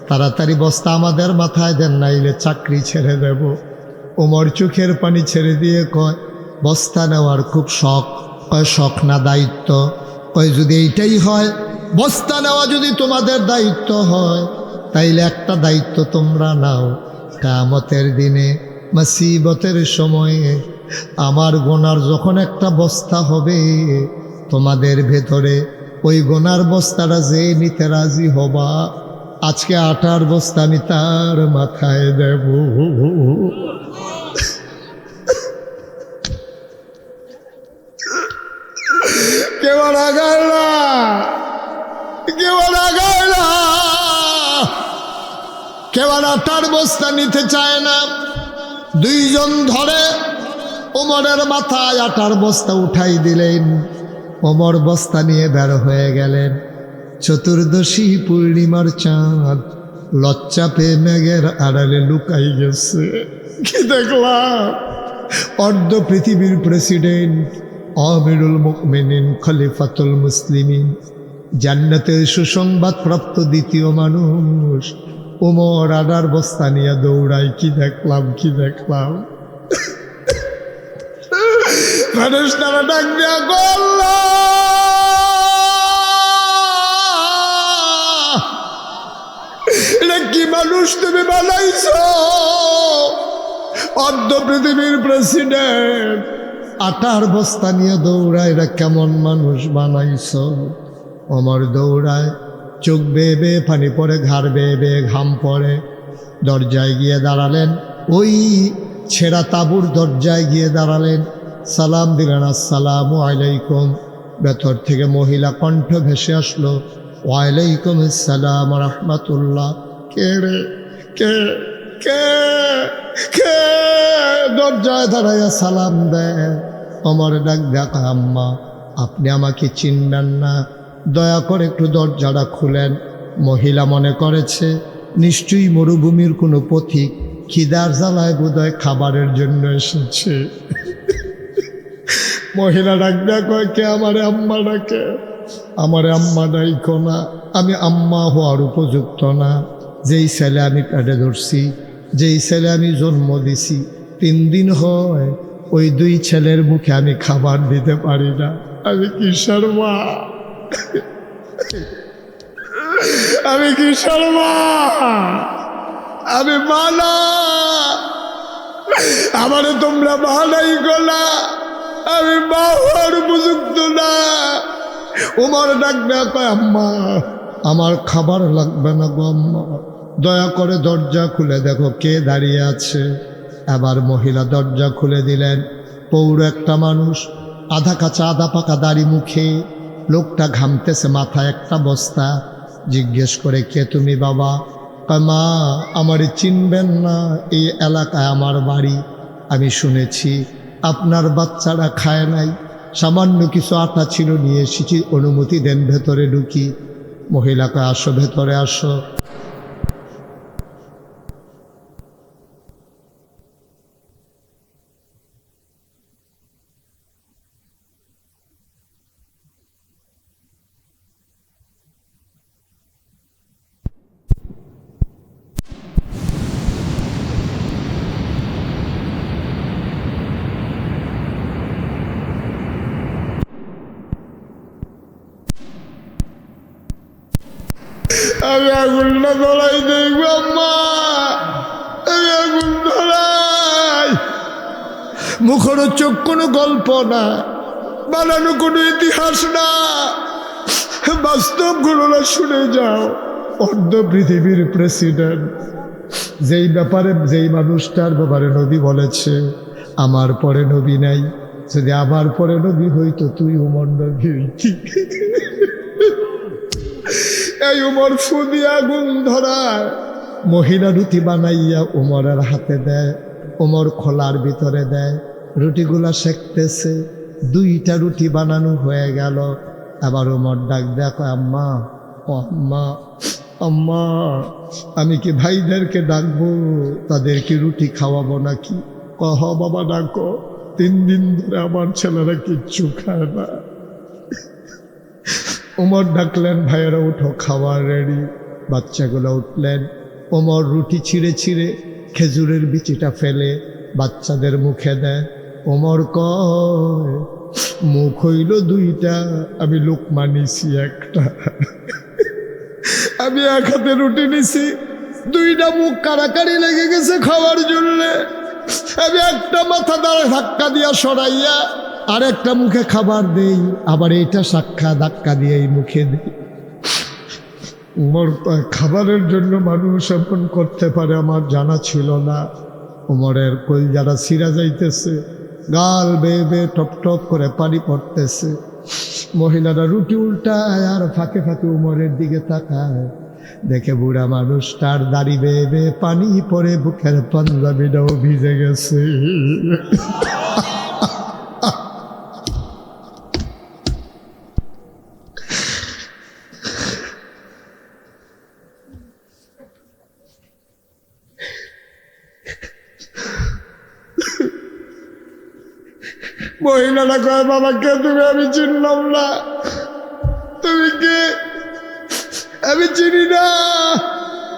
তাড়াতাড়ি বস্তা আমাদের মাথায় দেন, নাইলে চাকরি ছেড়ে দেব। ওমর চোখের পানি ছেড়ে দিয়ে কয়, বস্তা নেওয়ার খুব শখ। কয়, শখ না দায়িত্ব। কয়, যদি এইটাই হয়, বস্তা নেওয়া যদি তোমাদের দায়িত্ব হয়, তাইলে একটা দায়িত্ব তোমরা নাও। কিয়ামতের দিনে মুসিবতের সময়ে আমার গোনার যখন একটা বস্তা হবে, তোমাদের ভেতরে ওই গোনার বস্তাটা যে নিতে রাজি হবা, আজকে আটার বস্তা আমি তার মাথায় দেব। কেউ রাগায় না, কেউ রাগায় না, কেউ আটার বস্তা নিতে চায় না। দুইজন ধরে ওমরের মাথায় আটার বস্তা উঠাই দিলেন। ওমর বস্তা নিয়ে বের হয়ে গেলেন। চতুর্দশী পূর্ণিমার চাঁদ লজ্জা পেয়ে মেঘের আড়ালে লুকাই গেছে। কি দেখলাম? অর্ধ পৃথিবীর প্রেসিডেন্ট, আমিরুল মুমিনিন, খলিফাতুল মুসলিমিন, জান্নাতের সুসংবাদ প্রাপ্ত দ্বিতীয় মানুষ ওমর আটার বস্তা নিয়ে দৌড়াই। কি দেখলাম, কি দেখলাম! ফেরেশতারা ডাক দিয়া গেল, এটা কি মানুষ তুমি বানাইছো? অর্ধ পৃথিবীর প্রেসিডেন্ট আটার বস্তা নিয়ে দৌড়ায়, এটা কেমন মানুষ বানাইছো? ওমর দৌড়ায়, চোখ বেয়ে বেয়ে পানি পড়ে, ঘাড় বেয়ে বেয়ে ঘাম পড়ে। দরজায় গিয়ে দাঁড়ালেন, ওই ছেঁড়া তাঁবুর দরজায় গিয়ে দাঁড়ালেন। সালাম দিলেন, আসসালামু আলাইকুম। ভেতর থেকে মহিলা কণ্ঠ ভেসে আসলো, ওয়ালাইকুম আসসালাম রাহমাতুল্লাহ। কে রে? কে কে কে? দরজায় দাঁড়াইয়া সালাম দেয়। ওমর ডাক দেখা, আম্মা আপনি আমাকে চিনবেন না, দয়া করে একটু দরজাটা খুলেন। মহিলা মনে করেছে নিশ্চয়ই মরুভূমির কোনো পথিক খিদার জ্বালায় বোধহয় খাবারের জন্য এসেছে। মহিলা ডাক দেয়া কয়, কে? আমারে আম্মা ডাকে। আমারে আম্মা ডাইকো না, আমি আম্মা হওয়ার উপযুক্ত না। যেই ছেলে আমি পেটে ধরছি, যেই ছেলে আমি জন্ম দিছি, 3 দিন হয় ওই 2 ছেলের মুখে আমি খাবার দিতে পারি না। আমি কিসের মা? আমি কিসের মা? আমি মা না। আমারে তোমরা মা নাই গলা, আমি মা হওয়ার উপযুক্ত না। ওমর ডাক দেয়া কয়, আম্মা আমার খাবার লাগবে না গো আম্মা, দয়া করে দরজা খুলে দেখো কে দাঁড়িয়ে আছে। এবার মহিলা দরজা খুলে দিলেন। পৌর একটা মানুষ, আধা কাঁচা আধা পাকা দাড়ি মুখে, লোকটা ঘামতেছে, মাথায় একটা বস্তা। জিজ্ঞেস করে, কে তুমি বাবা? কয়, মা আমারে চিনবেন না, এই এলাকায় আমার বাড়ি। আমি শুনেছি আপনার বাচ্চারা খায় নাই, সামান্য কিছু আটা ছিল, নিয়ে এসেছি, অনুমতি দেন ভেতরে ঢুকি। মহিলা কয়, আসো ভেতরে আসো। আমি আগুনটা ধরাই দেখব আম্মা, আমি আগুন ধরাই। মুখরোচক কোনো গল্প না, বানানো কোনো ইতিহাস না, বাস্তব ঘটনা শুনে যাও। অর্ধ পৃথিবীর প্রেসিডেন্ট যেই ব্যাপারে, যেই মানুষটার ব্যাপারে নবী বলেছে আমার পরে নবী নাই, যদি আমার পরে নবী হইতো তুই উমর নবী হইতি। এই উমর ফু দিয়ে আগুন ধরায় মহিলা রুটি বানাইয়া উমরের হাতে দেয়, উমর খোলার ভিতরে দেয়, রুটিগুলা সেকতেছে। 2টা রুটি বানানো হয়ে গেল। আবার উমর ডাক দেখো, আম্মা, ও আম্মা, আম্মা, আমি কি ভাইদেরকে ডাকবো, তাদেরকে রুটি খাওয়াবো নাকি? কহ বাবা ডাকো, 3 দিন ধরে আমার ছেলেরা কিচ্ছু খায় না। উমর ডাকলেন, ভাইয়েরা উঠো, খাবার রেডি। বাচ্চাগুলো উঠলেন। উমর রুটি ছিঁড়ে ছিঁড়ে খেজুরের বিচিটা ফেলে বাচ্চাদের মুখে দেয়। উমর কয়, মুখ হইল 2টা, আমি লোকমা নিছি 1টা। আমি 1 হাতে রুটি নিছি, 2টা মুখ কারাকারি লেগে গেছে খাওয়ার জন্য। আমি একটা মাথা দ্বারা ধাক্কা দিয়া সরাইয়া আরেকটা মুখে খাবার দেই, আবার এইটা সাক্ষা ধাক্কা দিয়ে এই মুখে দিই। উমর খাবারের জন্য মানুষ এমন করতে পারে আমার জানা ছিল না। উমরের কলজারা ছিঁড়া যাইতেছে, গাল বেয়ে বেয়ে টপ টপ করে পানি পড়তেছে। মহিলারা রুটি উল্টায় আর ফাঁকে ফাঁকে উমরের দিকে তাকায়, দেখে বুড়া মানুষটার দাড়ি বেয়ে বেয়ে পানি পড়ে, বুকের পাঞ্জাবিটাও ভিজে গেছে। মহিলারা কয়, বাবা কে তুমি? আমি চিনলাম না। তুমি কে? আমি চিনি না।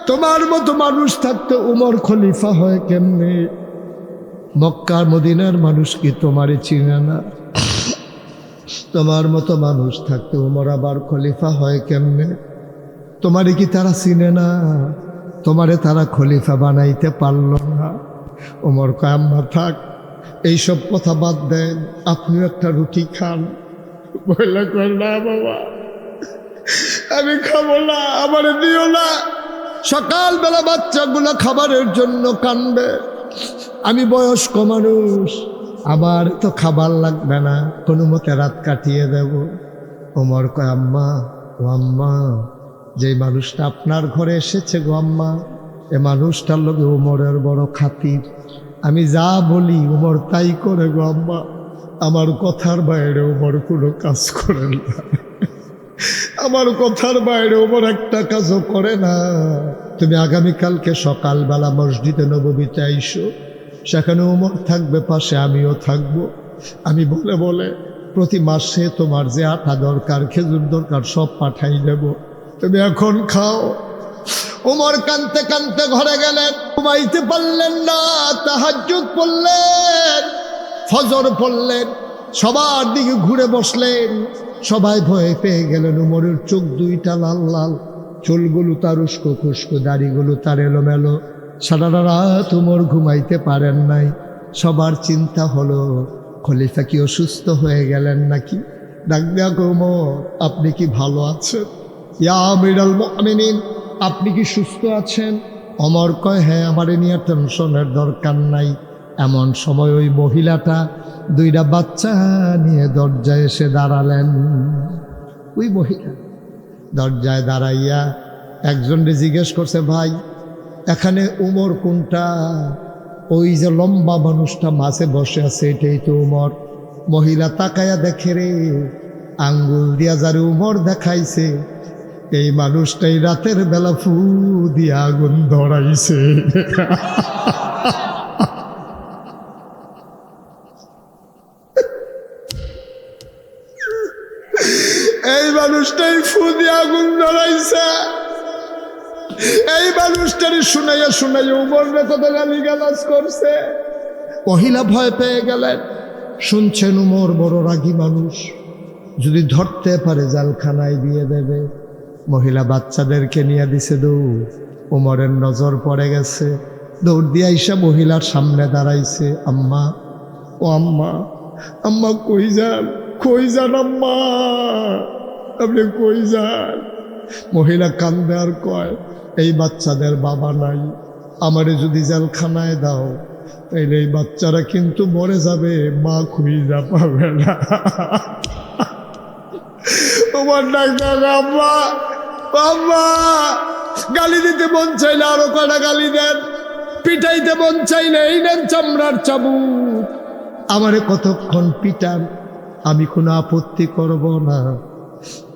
তোমার মতো মানুষ থাকতে উমর খলিফা হয় কেমনে? মক্কা মদিনার মানুষ কি তোমারে চিনে না? তোমার মতো মানুষ থাকতে উমর আবার খলিফা হয় কেমনে? তোমারে কি তারা চিনে না? তোমারে তারা খলিফা বানাইতে পারল না। উমর কয়, আম্মা থাক, এইসব কথা বাদ দেন, আপনিও একটা রুটি খান। মহিলা কয়, না বাবা, আমি খাবো না, আমারে দিও না। সকালবেলা বাচ্চাগুলো খাবারের জন্য কানবে, আমি বয়স্ক মানুষ, আমার তো খাবার লাগবে না, কোনো মতে রাত কাটিয়ে দেব। ওমর কয়, আম্মা, ও আম্মা, যে মানুষটা আপনার ঘরে এসেছে গো আম্মা, এ মানুষটার লোকে ওমরের বড় খাতির। আমি যা বলি ওমর তাই করে গো আম্মা, আমার কথার বাইরে ওমর কোনো কাজ করে না, আমার কথার বাইরে ওমর একটা কাজও করে না। তুমি আগামীকালকে সকালবেলা মসজিদে নববীতে আইসো, সেখানে ওমর থাকবে পাশে, আমিও থাকবো। আমি বলে বলে প্রতি মাসে তোমার যে আটা দরকার, খেজুর দরকার, সব পাঠাই দেব, তুমি এখন খাও। ওমর কানতে কানতে ঘরে গেলেন, ঘুমাইতে পারলেন না। তাহাজ্জুদ পড়লেন, ফজর পড়লেন, সবার দিকে ঘুরে বসলেন। সবাই ভয় পেয়ে গেলেন। উমরের চোখ 2টা লাল লাল, চুলগুলো তার উস্কো খুস্কো, দাড়িগুলো তার এলোমেলো। সারা রাত উমর ঘুমাইতে পারেন নাই। সবার চিন্তা হলো খলিফা কি অসুস্থ হয়ে গেলেন নাকি? ডাক দেয়া, উমর আপনি কি ভালো আছেন? ইয়া আমিরুল মুমিনিন, আপনি কি সুস্থ আছেন? ওমর কয়, হ্যাঁ, আমারে নিয়ে টেনশনের দরকার নাই। এমন সময় ওই মহিলাটা 2টা বাচ্চা নিয়ে দরজায় এসে দাঁড়ালেন। ওই মহিলা দরজায় দাঁড়াইয়া একজনকে জিজ্ঞেস করছে, ভাই এখানে উমর কোনটা? ওই যে লম্বা মানুষটা মাঝে বসে আছে, এটাই তো উমর। মহিলা তাকায়া দেখে রে, আঙ্গুল দিয়া যারে উমর দেখাইছে, এই মানুষটাই রাতের বেলা ফু দিয়ে আগুন ধরাইছে। এই মানুষটাই ফু দিয়ে আগুন ধরাইছে। এই মানুষটারে শুনাইয়া শুনাইয়া উমরে কত গালি গালাজ করছে। মহিলা ভয় পেয়ে গেলেন। শুনছেন উমর বড় রাগী মানুষ, যদি ধরতে পারে জালখানায় দিয়ে দেবে। মহিলা বাচ্চাদেরকে নিয়ে দিছে দৌড়। উমরের নজর পড়ে গেছে, দৌড় দিয়ে আইসা মহিলার সামনে দাঁড়াইছে। আম্মা, ও আম্মা, আম্মা কই যান, কই যান আম্মা? আপনি কই যান? মহিলা কান্দে আর কয়, এই বাচ্চাদের বাবা নাই, আমারে যদি জেলখানায় দাও তাইলে এই বাচ্চারা কিন্তু মরে যাবে, মা খুঁজা পাবে না। তোমার ডাক্তার আম্মা, আম্মা, গালি দিতে মন চাইলে আরো কয়টা গালি দেন, পিটাইতে মন চাইলে এই নেন চামড়ার চাবুক, আমারে কতক্ষণ পিটান, আমি কোনো আপত্তি করব না,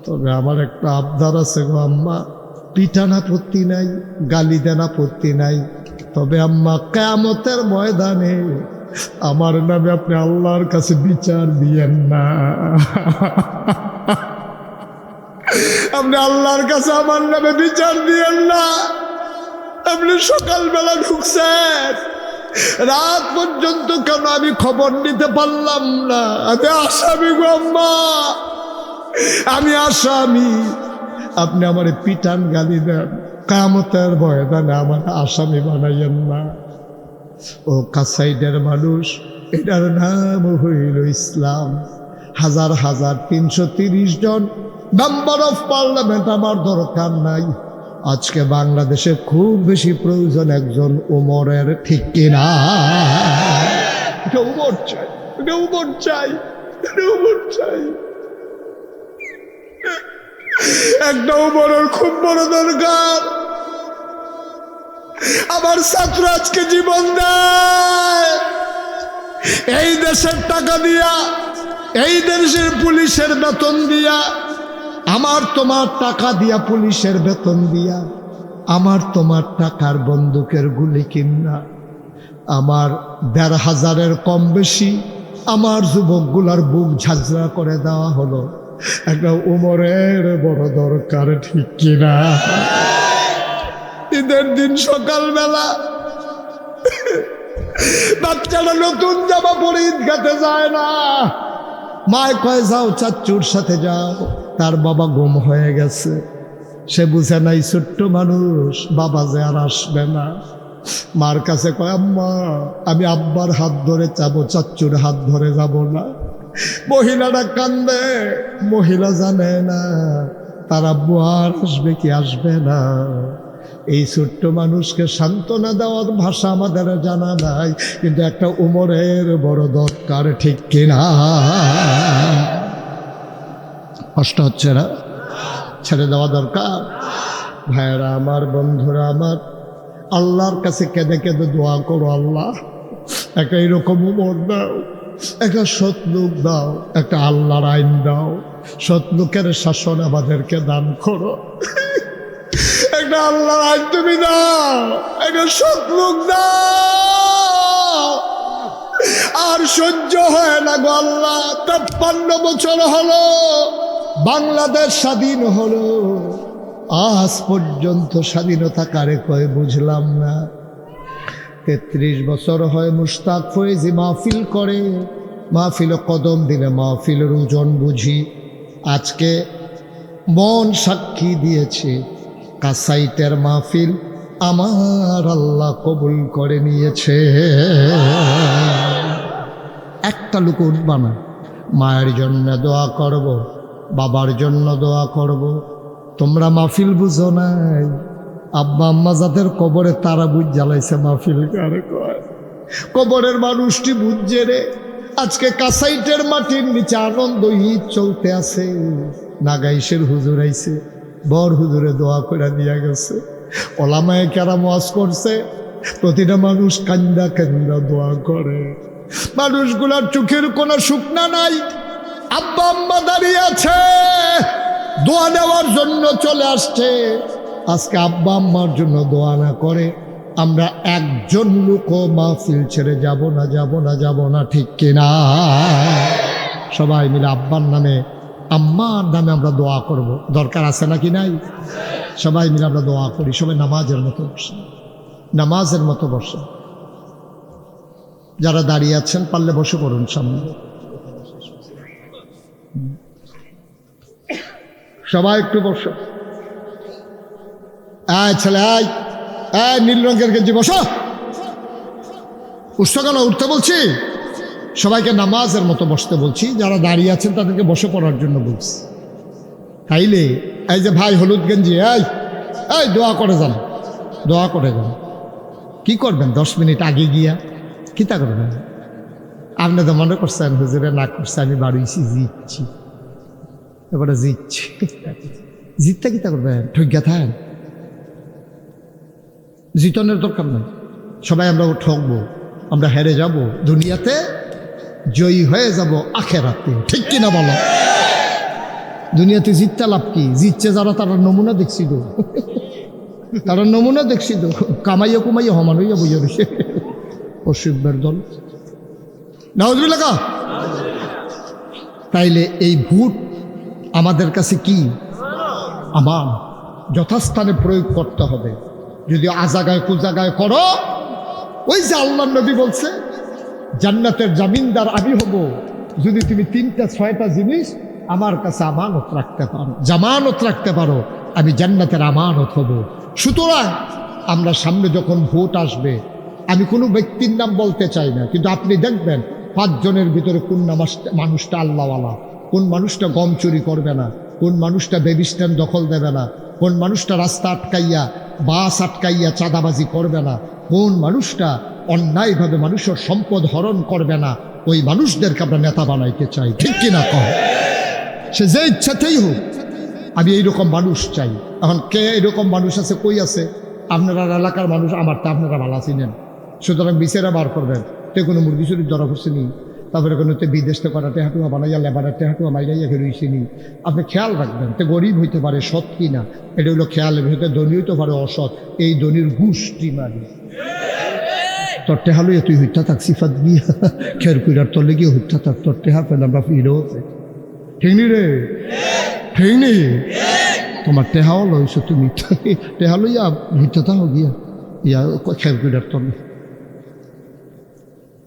তবে আমার একটা আবদার আছে গো আম্মা, পিটান আপত্তি নাই, গালি দেন আপত্তি নাই, তবে আম্মা কিয়ামতের ময়দানে আমার নামে আপনি আল্লাহর কাছে বিচার দিয়েন না। আপনি আল্লাহর কাছে আমার নামে বিচার দিয়েন না। আপনি সকালবেলা ঢুকছেন, রাত পর্যন্ত কেন আমি খবর নিতে পারলাম না? আমি আসামি গো আম্মা, আমি আসামি। আপনি আমার পিটান গালি দেন, কিয়ামতের ময়দানে আমার আসামি বানাইয়েন না। ও কাসাইডের মানুষ, এটার নাম হইল ইসলাম। হাজার হাজার 330 জন মেম্বার অফ পার্লামেন্ট আমার দরকার নাই। আজকে বাংলাদেশে খুব বেশি প্রয়োজন একজন ওমরের, ঠিক কিনা? এটা ওমর চাই, এটা ওমর চাই, এটা ওমর চাই। একটা ওমরের খুব বড় দরকার। আমার ছাত্র আজকে জীবন দেয় এই দেশের টাকা দিয়া, এই দেশের পুলিশের বেতন দিয়া, আমার তোমার টাকা দিয়া পুলিশের বেতন দিয়া, আমার তোমার টাকার বন্দুকের গুলি কিনা, আমার ১৫০০-এর কম বেশি আমার যুবকগুলার বুক ঝাঁঝরা করে দেওয়া হলো। একটা উমরের বড় দরকার, ঠিক কিনা? ঈদের দিন সকালবেলা বাচ্চারা নতুন জামা পরে ঈদগাতে যায় না, মায় কয় যাও চাচ্চুর সাথে যাও। তার বাবা গুম হয়ে গেছে, সে বুঝে নাই ছোট্ট মানুষ, বাবা যে আর আসবে না। মার কাছে কয়, আম্মা আমি আব্বার হাত ধরে যাবো, চাচ্চুর হাত ধরে যাব না। মহিলাটা কান্দে, মহিলা জানে না তার আব্বু আর আসবে কি আসবে না। এই ছোট্ট মানুষকে সান্ত্বনা দেওয়ার ভাষা আমাদের জানা নাই, কিন্তু একটা উমরের বড় দরকার, ঠিক কিনা? কষ্ট হচ্ছে না? ছেড়ে দেওয়া দরকার। ভাইয়েরা আমার, বন্ধুরা আমার, আল্লাহর কাছে কেঁদে কেঁদে দোয়া করো, আল্লাহ একটা এরকম উমর দাও, একটা সৎ লোক দাও, একটা আল্লাহর আইন দাও, সৎ লোকের শাসন আমাদেরকে দান করো। একটা আল্লাহর আইন তুমি দাও, একটা সৎ লোক দাও। আর সহ্য হয় না গো আল্লাহ। 53 বছর হলো বাংলাদেশ স্বাধীন হলো, আজ পর্যন্ত স্বাধীনতা কারে কয় বুঝলাম না। 33 বছর হয় মুশতাক ফয়েজি মাহফিল করে, মাহফিলে কদম দিলে মাহফিলের ওজন বুঝি। আজকে মন সাক্ষী দিয়েছে, কাসাইটের মাহফিল আমার আল্লাহ কবুল করে নিয়েছে। একটা লোক উঠবা না, মায়ের জন্য দোয়া করব, বাবার জন্য দোয়া করব। তোমরা মাহফিল বুঝো নাই, আব্বা আম্মা যাদের কবরে তারা বুঝ জ্বালাইছে মাহফিল কারে কয়। কবরের মানুষটি বুঝছে রে। আজকে কাসাইটের মাটির নিচে আনন্দ ঈদ চলতে আছে। নাগাইশের হুজুর আইছে, বর হুজুরে দোয়া করে দিয়া গেছে, ওলামায়ে কেরাম ওয়াজ করছে, প্রতিটা মানুষ কান্দা কান্দা দোয়া করে। মানুষগুলার চোখের কোনো শুকনা নাই। আব্বা আম্মা দাঁড়িয়ে আছে, দোয়া দেওয়ার জন্য চলে আসছে। আজকে আব্বা আম্মার জন্য দোয়া না করে আমরা একজন লোকও মাহফিল ছেড়ে যাব না, যাব না, যাব না, ঠিক কিনা? সবাই মিলে আব্বার নামে আম্মার নামে আমরা দোয়া করব। দরকার আছে নাকি নাই? সবাই মিলে আমরা দোয়া করি। সবাই নামাজের মতো বসে, নামাজের মতো বসে। যারা দাঁড়িয়ে আছেন পারলে বসে পড়ুন সামনে। সবাই একটু বসো। আয় ছেলে, আয়, আয়, নীল রঙের গেঞ্জি, বসো। উঠছো কেন? উঠতে বলছি, সবাইকে নামাজের মতো বসতে বলছি। যারা দাঁড়িয়ে আছেন তাদেরকে বসে পড়ার জন্য বলছি। তাইলে এই যে ভাই হলুদ গেঞ্জি, এই এই দোয়া করে যান, দোয়া করে যান। কি করবেন 10 মিনিট আগে গিয়া? কিতা করবেন? আপনি তো মনে করছেন হুজুরে না করছে, আমি বাড়িয়েছি, জিতছি, এবারে জিতছি। জিতটা কিতা করবেন? ঠজ্ঞা থাকেন, জিতনের দরকার নাই। সবাই আমরা ঠকবো, আমরা হেরে যাব দুনিয়াতে, জয়ী হয়ে যাব আখেরাতে। ঠিক কিনা বলো? দুনিয়াতে জিততে লাভ কি? জিতছে যারা তারা নমুনা দেখছি তো, তারা নমুনা দেখছি তো, কামাইয়া কুমাইয়া সমান হইয়া বইয়া রয়েছে অসুখের দল। নাউজুবিল্লাহ। তাইলে এই ভোট আমাদের কাছে কি? আমার যথাস্থানে প্রয়োগ করতে হবে। যদি আজাগায় কুজাগায় করো, ওই যে আল্লাহ নবী বলছে জান্নাতের জামিনদার আমি হব যদি তুমি 3টা 6টা জিনিস আমার কাছে আমানত রাখতে পারো, জামানত রাখতে পারো, আমি জান্নাতের আমানত হব। সুতরাং আমরা সামনে যখন ভোট আসবে, আমি কোনো ব্যক্তির নাম বলতে চাই না, কিন্তু আপনি দেখবেন 5 জনের ভিতরে কোন মানুষটা আল্লাহওয়ালা, কোন মানুষটা গম চুরি করবে না, কোন মানুষটা বেবি স্ট্যান্ড দখল দেবে না, কোন মানুষটা রাস্তা আটকাইয়া বাস আটকাইয়া চাঁদাবাজি করবে না, কোন মানুষটা অন্যায়ভাবে মানুষের সম্পদ হরণ করবে না, ওই মানুষদেরকে আমরা নেতা বানাইতে চাই। ঠিক কিনা কহ? সে যে ইচ্ছাতেই হোক, আমি এইরকম মানুষ চাই। এখন কে এরকম মানুষ আছে? কই আছে? আপনারা এলাকার মানুষ, আমার তা আপনারা ভালো চিনেন। সুতরাং বিচারা বার করবেন। তে কোনো মুরগি চুরির ধরা পড়ছেনি, তারপরে কোনো বিদেশ থেকে করা টেহাটুয়া বানাইয়া লেবারের টেহাটুয়া মাইরাইয়া রইছেনি। আপনি খেয়াল রাখবেন, তে গরিব হইতে পারে, সৎ কিনা এটা হলো খেয়ালের ভিতরে। ধনী হইতে পারে অসৎ, এই ধনীর গোষ্ঠী মারি তোর টেহা লইয়া তুই হত্যা থাক, সিফাত গিয়া খের কুইরার তলে গিয়ে হত্যা থাক, তোর টেহা পেলে আমরা ফিরেও ঠিক নি রে, ঠিক নি? তোমার টেহাও লইছো, তুমি টেহা লইয়া হত্যা থাকো গিয়া ইয়া খের কুইরার তলে।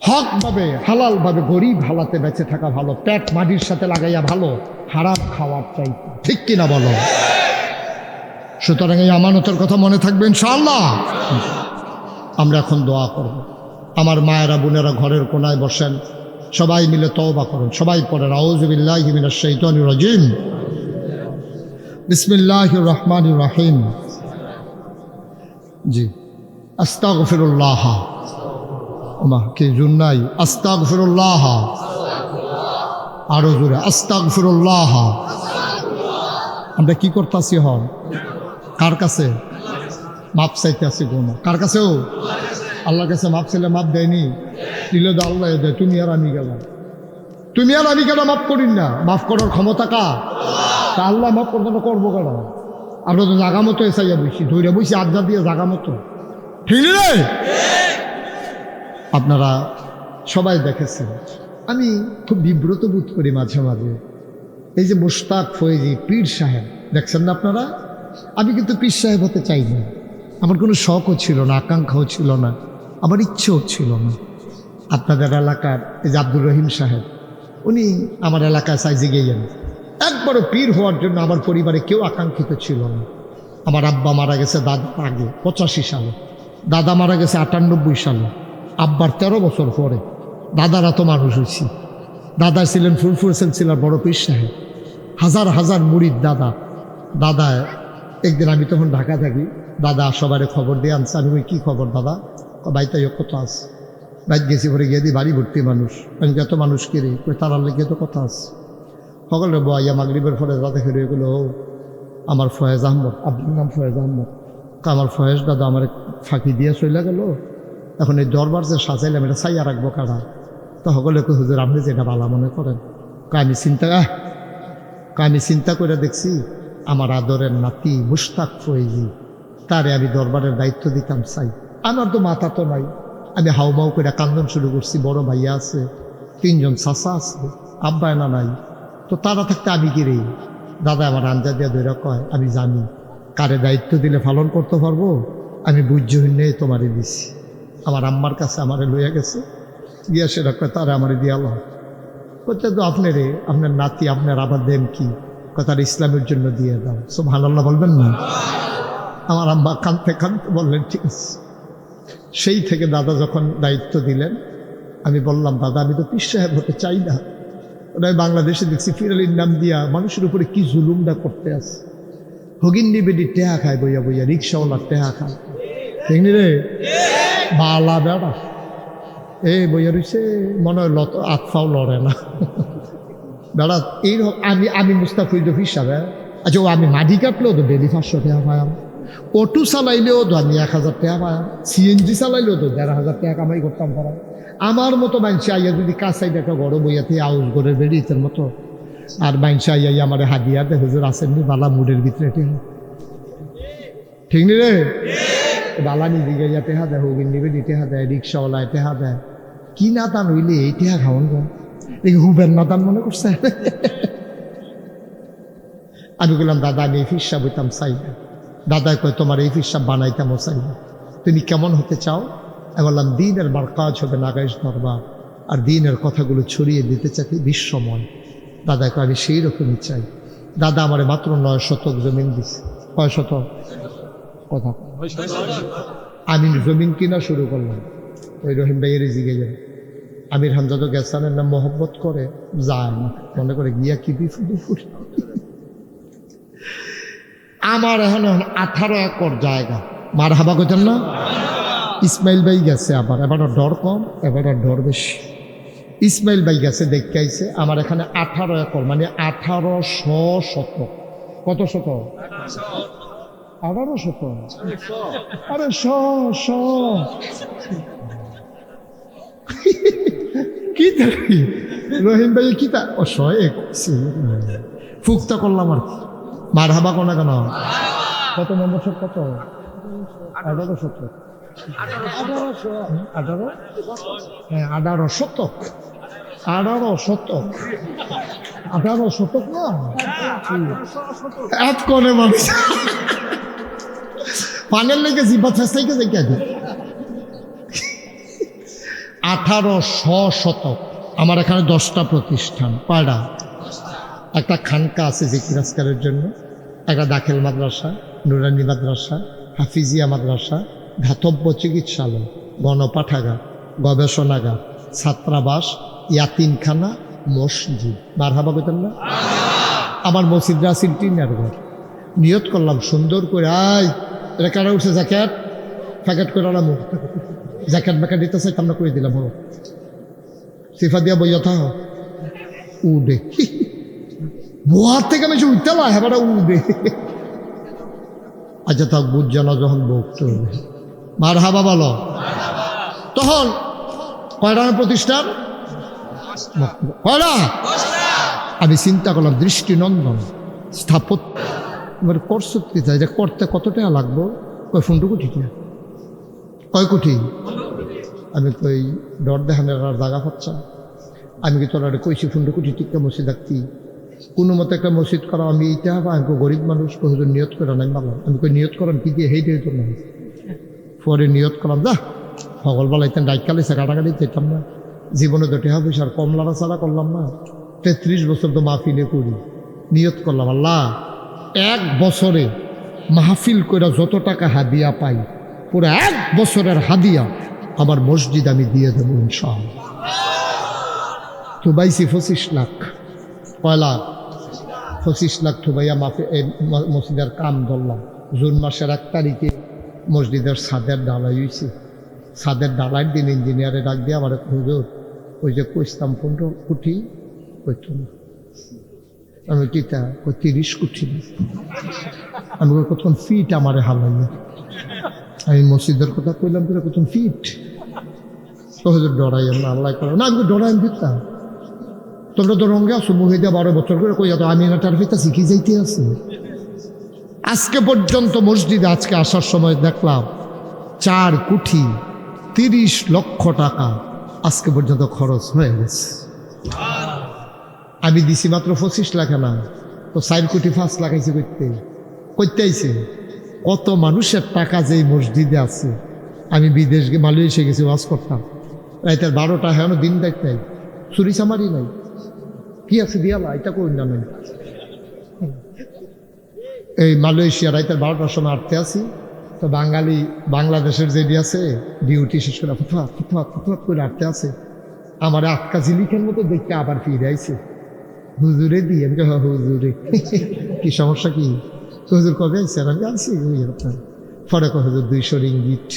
হক ভাবে হালাল ভাবে গরিব হালাতে বেঁচে থাকা ভালো, পেট মাটির সাথে লাগাইয়া ভালো, হারাম খাওয়ার চাই। ঠিক কিনা বলো? সুতরাং এই আমানতের কথা মনে থাকবে ইনশাআল্লাহ। আমরা এখন দোয়া করব। আমার মায়েরা বোনেরা ঘরের কোনায় বসেন, সবাই মিলে তওবা করুন। সবাই পড়েন আউযু বিল্লাহি মিনাশ শাইতানির রাজিম, বিসমিল্লাহির রহমানির রহিম। জি, আস্তাগফিরুল্লাহ। ওমা কে জুন্নাই, আস্তাগফিরুল্লাহ। আরো জোরে, আস্তাগফিরুল্লাহ। আমরা কি করতেছি? হন কার কাছে? মাপ চাইতে আছি। কোন কার কাছেও? আল্লাহর কাছে মাপ চাইলে মাপ দেয়নি? দিলে তো আল্লাহ দেয়। তুমি আর আমি গেলাম, তুমি আর আমি কেন মাফ করিন না? মাফ করার ক্ষমতা কার? তা আল্লাহ মাফ করতে না, করবো কেন? আমরা তো জাগা মতো এসাইয়া বসি, ধৈর্য বসি আড্ডা দিয়ে জাগা মতো। ঠিক রে? আপনারা সবাই দেখেছেন, আমি খুব বিব্রত বোধ করি মাঝে মাঝে। এই যে মুশতাক ফয়েজি পীর সাহেব দেখছেন না আপনারা? আমি কিন্তু পীর সাহেব হতে চাই না, আমার কোনো শখও ছিল না, আকাঙ্ক্ষাও ছিল না, আমার ইচ্ছেও ছিল না। আপনাদের এলাকার এই যে আব্দুর রহিম সাহেব, উনি আমার এলাকায় সাইজে গিয়েছেন। একবারও পীর হওয়ার জন্য আমার পরিবারে কেউ আকাঙ্ক্ষিত ছিল না। আমার আব্বা মারা গেছে দাদা আগে 85 সালে, দাদা মারা গেছে 98 সালে, আব্বার 13 বছর পরে। দাদারা তো মানুষ হয়েছি। দাদা ছিলেন ফুরফুর সিলসিলার বড় পীর সাহেব, হাজার হাজার মুরিদ দাদা। দাদা একদিন, আমি তখন ঢাকা থাকি, দাদা সবারে খবর দিয়ে আনছে। আমি কই কি খবর দাদা? বাইতে কত আছে? বাইত গেছি, পরে গিয়ে দিই বাড়ি ভর্তি মানুষ। আমি যত মানুষ কিরে কই তারার লেগে তো কথা আছে। সকলে বইয়া মাগরিবের ফলে দাদা ফিরে গেলো, আমার ফয়েজ আহমদ, আপনার নাম ফয়েজ আহমদ, আমার ফয়েজ দাদা আমার ফাঁকি দিয়ে চলে গেল। এখন এই দরবার যে সাজাইলাম এটা চাইয়া রাখবো কারা? তো সকলে কই হুজুর আপনি যেটা ভালো মনে করেন। আমি চিন্তা করে দেখছি আমার আদরের নাতি মুশতাক ফয়েজি, তারে আমি দরবারের দায়িত্ব দিতাম চাই। আমার তো মাথা তো নাই, আমি হাউমাউ করে কান্দন শুরু করছি। বড় ভাইয়া আছে, 3 জন চাচা আছে, আব্বা না নাই, তো তারা থাকতে আমি কি রে? দাদা আমার আঞ্জা দিয়া ধরে কয়, আমি জানি কারে দায়িত্ব দিলে পালন করতে পারবো, আমি বুঝ্যহীন তোমারে দিছি। আমার আম্মার কাছে আমারে লইয়া গেছে, গিয়া সেটা কয় তারা আমারে দিয়া আল্লাহ করতে তো আপনারে, আপনার নাতি আপনার আবার দেন কি কথাটা ইসলামের জন্য দিয়ে দাও। সুবহানাল্লাহ বলবেন না? আমার আম্মা কাঁদতে কাঁদতে বললেন ঠিক আছে। সেই থেকে দাদা যখন দায়িত্ব দিলেন, আমি বললাম দাদা আমি তো পীর সাহেব হতে চাই না, ওরা বাংলাদেশে দেখছি ফিরালির নাম দিয়া মানুষের উপরে কি জুলুমটা করতে আছে। হগিন নিবেদি টেহা খায় বইয়া বইয়া, রিক্সাওয়ালার টেহা খায়, ঠিক নি রে? বালা বেড়া এই বইয়া রয়েছে, মনে হয় আতফাও লড়ে না বেড়া এইরকম। আমি মুস্তাফিজুর হিসাবে, আচ্ছা ও আমি মাটি কাটলেও তো ডেলি 500 টাকা পায়াম, অটো চালাইলেও তো আমি 1000 টাকা পায়াম, সিএনজি চালাইলেও তো 1500 টাকা কামাই করতাম পারা। আমার মতো মানুষ আইয়া যদি কাছাই দেখা গড় বইয়াতে আউস করে বেরিয়েছেন মতো, আর মানুষ আইয়া আমার হাদিয়া দে হুজুর আসেননি বালা মুডের ভিতরে, ঠিক নি রে? বালা নিজে গিয়া টেহা দেয়, হগিন নিবে টেহা দেয়, রিক্সাওয়ালায় টেহা দেয়, কি না দান হইলে এই টেহা খাওয়ান যায়, দেখি হুবের না দান মনে করছে। আমি বললাম দাদা আমি এই ফিরসাব হইতাম চাই না। দাদা কয় তোমার এই ফিরসাব বানাইতামও চাই না, তুমি কেমন হতে চাও? আমি বললাম দিনের মার্কাজ হবে নাগাইশ দরবার, আর দিনের কথাগুলো ছড়িয়ে দিতে চাই বিশ্বময়। দাদা কয় আমি সেই রকমই চাই। দাদা আমার মাত্র 9 শতক জমিন দিছে। কয় শতক? কথা আমি জমিন কিনা শুরু করলাম। ওই রহিম ভাইয়ের জিগে যাবে, আমির হামজা তো গেছানের নাম মোহব্বত করে যায় না, মনে করে গিয়া কি বিফুটি ফুটি। আমার এখন 18 একর জায়গা, মার হাবা করতেন না? ইসমাইল ভাই গেছে, আবার এবার ডর কম, এবার ডর বেশি। ইসমাইল ভাই গেছে দেখতে আইছে, আমার এখানে 18 একর মানে 1800 শতক। কত শতক? 18 শতক। আরে কি দেখি রহিম ভাই কি তা ফুকতা করলাম আর কি। মার হাবা কোনা কেন? কত নম্বর শতক? কত? 18 শতক। 18? হ্যাঁ 18 শতক। 18 শতক। 18 শতক না এক কোণে মানুষ পানের লেগে জিব্বা ফেসাইকে যাই কে 1800 শতক। আমার এখানে 10টা প্রতিষ্ঠান। কয়টা? একটা খানকা আছে জিকিরাজকারের জন্য, একটা দাখিল মাদ্রাসা, নুরানি মাদ্রাসা, হাফিজিয়া মাদ্রাসা, ধাতব্য চিকিৎসালয়, গণপাঠাগার, গবেষণাগার, ছাত্রাবাস, ইয়াতিমখানা, মসজিদ। মারহাবা বলতেন না? আমার মসজিদরা আছে টিনের ঘর। নিয়ত করলাম সুন্দর করে, আয় এটা কারা উঠছে জ্যাকেট প্যাকেট করে ওরা মুখ জ্যাকেট ব্যাকেট দিতে চাই আমরা করে দিলাম। হো সিফা দিয়া বইয়া থা উডে বোয়ার থেকে আমি উঠতে না হ্যাঁ উডে। আচ্ছা থাক বুঝ না যখন বকতে হবে মার হাবা বলো। তখন কয়টা প্রতিষ্ঠান? কয়টা? আমি চিন্তা করলাম দৃষ্টিনন্দন স্থাপত্য এবার করছো কি চাই, এটা করতে কত টাকা লাগবো? কয় 15 কোটি টাকা। কয় কোটি? আমি কই ডর দেখানোর আর জায়গা পাচ্ছা। আমি কি তোরা কইছি 15 কোটি টিকা মসজিদ রাখতি কোনো মতো একটা মসজিদ করা। আমি এইটা হবো আমি গরিব মানুষ কখন নিয়ত করে নাই মারলাম। আমি কই নিয়ত করেন কি দিয়ে হেইটাই তো না। পরে নিয়ত করলাম যা ভগলবেলা এখানে ডাইকালিছে কাটাকাটি যেতাম না জীবনে তো টেহা পয়সা আর কম লাড়া ছাড়া করলাম না। 33 বছর তো মাহফিলে করি। নিয়ত করলাম আল্লাহ 1 বছরে মাহফিল করে যত টাকা হাদিয়া পাই পুরো 1 বছরের হাদিয়া আমার মসজিদ আমি দিয়ে দেবো ইনশাআল্লাহ। তো বাইছি 25 লাখ। কয় লাখ? 25 লাখ ঠুবাইয়া মসজিদের কাম ধরলাম। জুন মাসের 1 তারিখে মসজিদের ছাদের ডালাই হয়েছে। ছাদের ডালাইয়ের দিন ইঞ্জিনিয়ারে ডাক দিয়ে আমার হুজুর ওই যে কইতাম 15 কোটি কইত না। আমি কিতা 30 কোটি। আমি কতক্ষণ ফিট আমারে হালাইয়া আমি মসজিদের কথা কইলাম তোরা কতক্ষণ ফিট তো হুজুর ডরাই না আল্লাহ করে না। আমি ডরাই ফিরতা তোমরা তো রঙে আসো মহিদা 12 বছর করে কইয়া তো আমি না তার ফিরতা শিখে যাইতে আছে। আজকে পর্যন্ত মসজিদে আজকে আসার সময় দেখলাম 4 কোটি 30 লক্ষ টাকা আজকে পর্যন্ত খরচ হয়ে গেছে। আমি দিছি মাত্র 25 লাখ না তো 4 কোটি 5 লাখ আইছে করতে আইছে। কত মানুষের টাকা যে মসজিদে আছে। আমি বিদেশ মালয়েশিয়া গেছি ওয়াজ করতাম রাইতের 12টা হ্যাঁ দিন দেখতে চুরি চামারি নাই কি আছে দিয়ালা এটা কই না নাই। এই মালয়েশিয়া রাইতের 12টার সময় আটতে আসি তো বাঙালি বাংলাদেশের যেটি আছে ডিউটি শেষ করে ফুটফাট ফুটফাট ফুটফাট করে আটতে আছে। আমার 8 কাজি লিখের মতো দেখতে আবার ফিরে আইছে। হুজুরে দিই আমি কই, হ্যাঁ হুজুরে। কি সমস্যা কি? হুজুর কবে আইসেন? আমি আনছি আপনার। পরে কয় হুজুর 200 রিঙ্গিট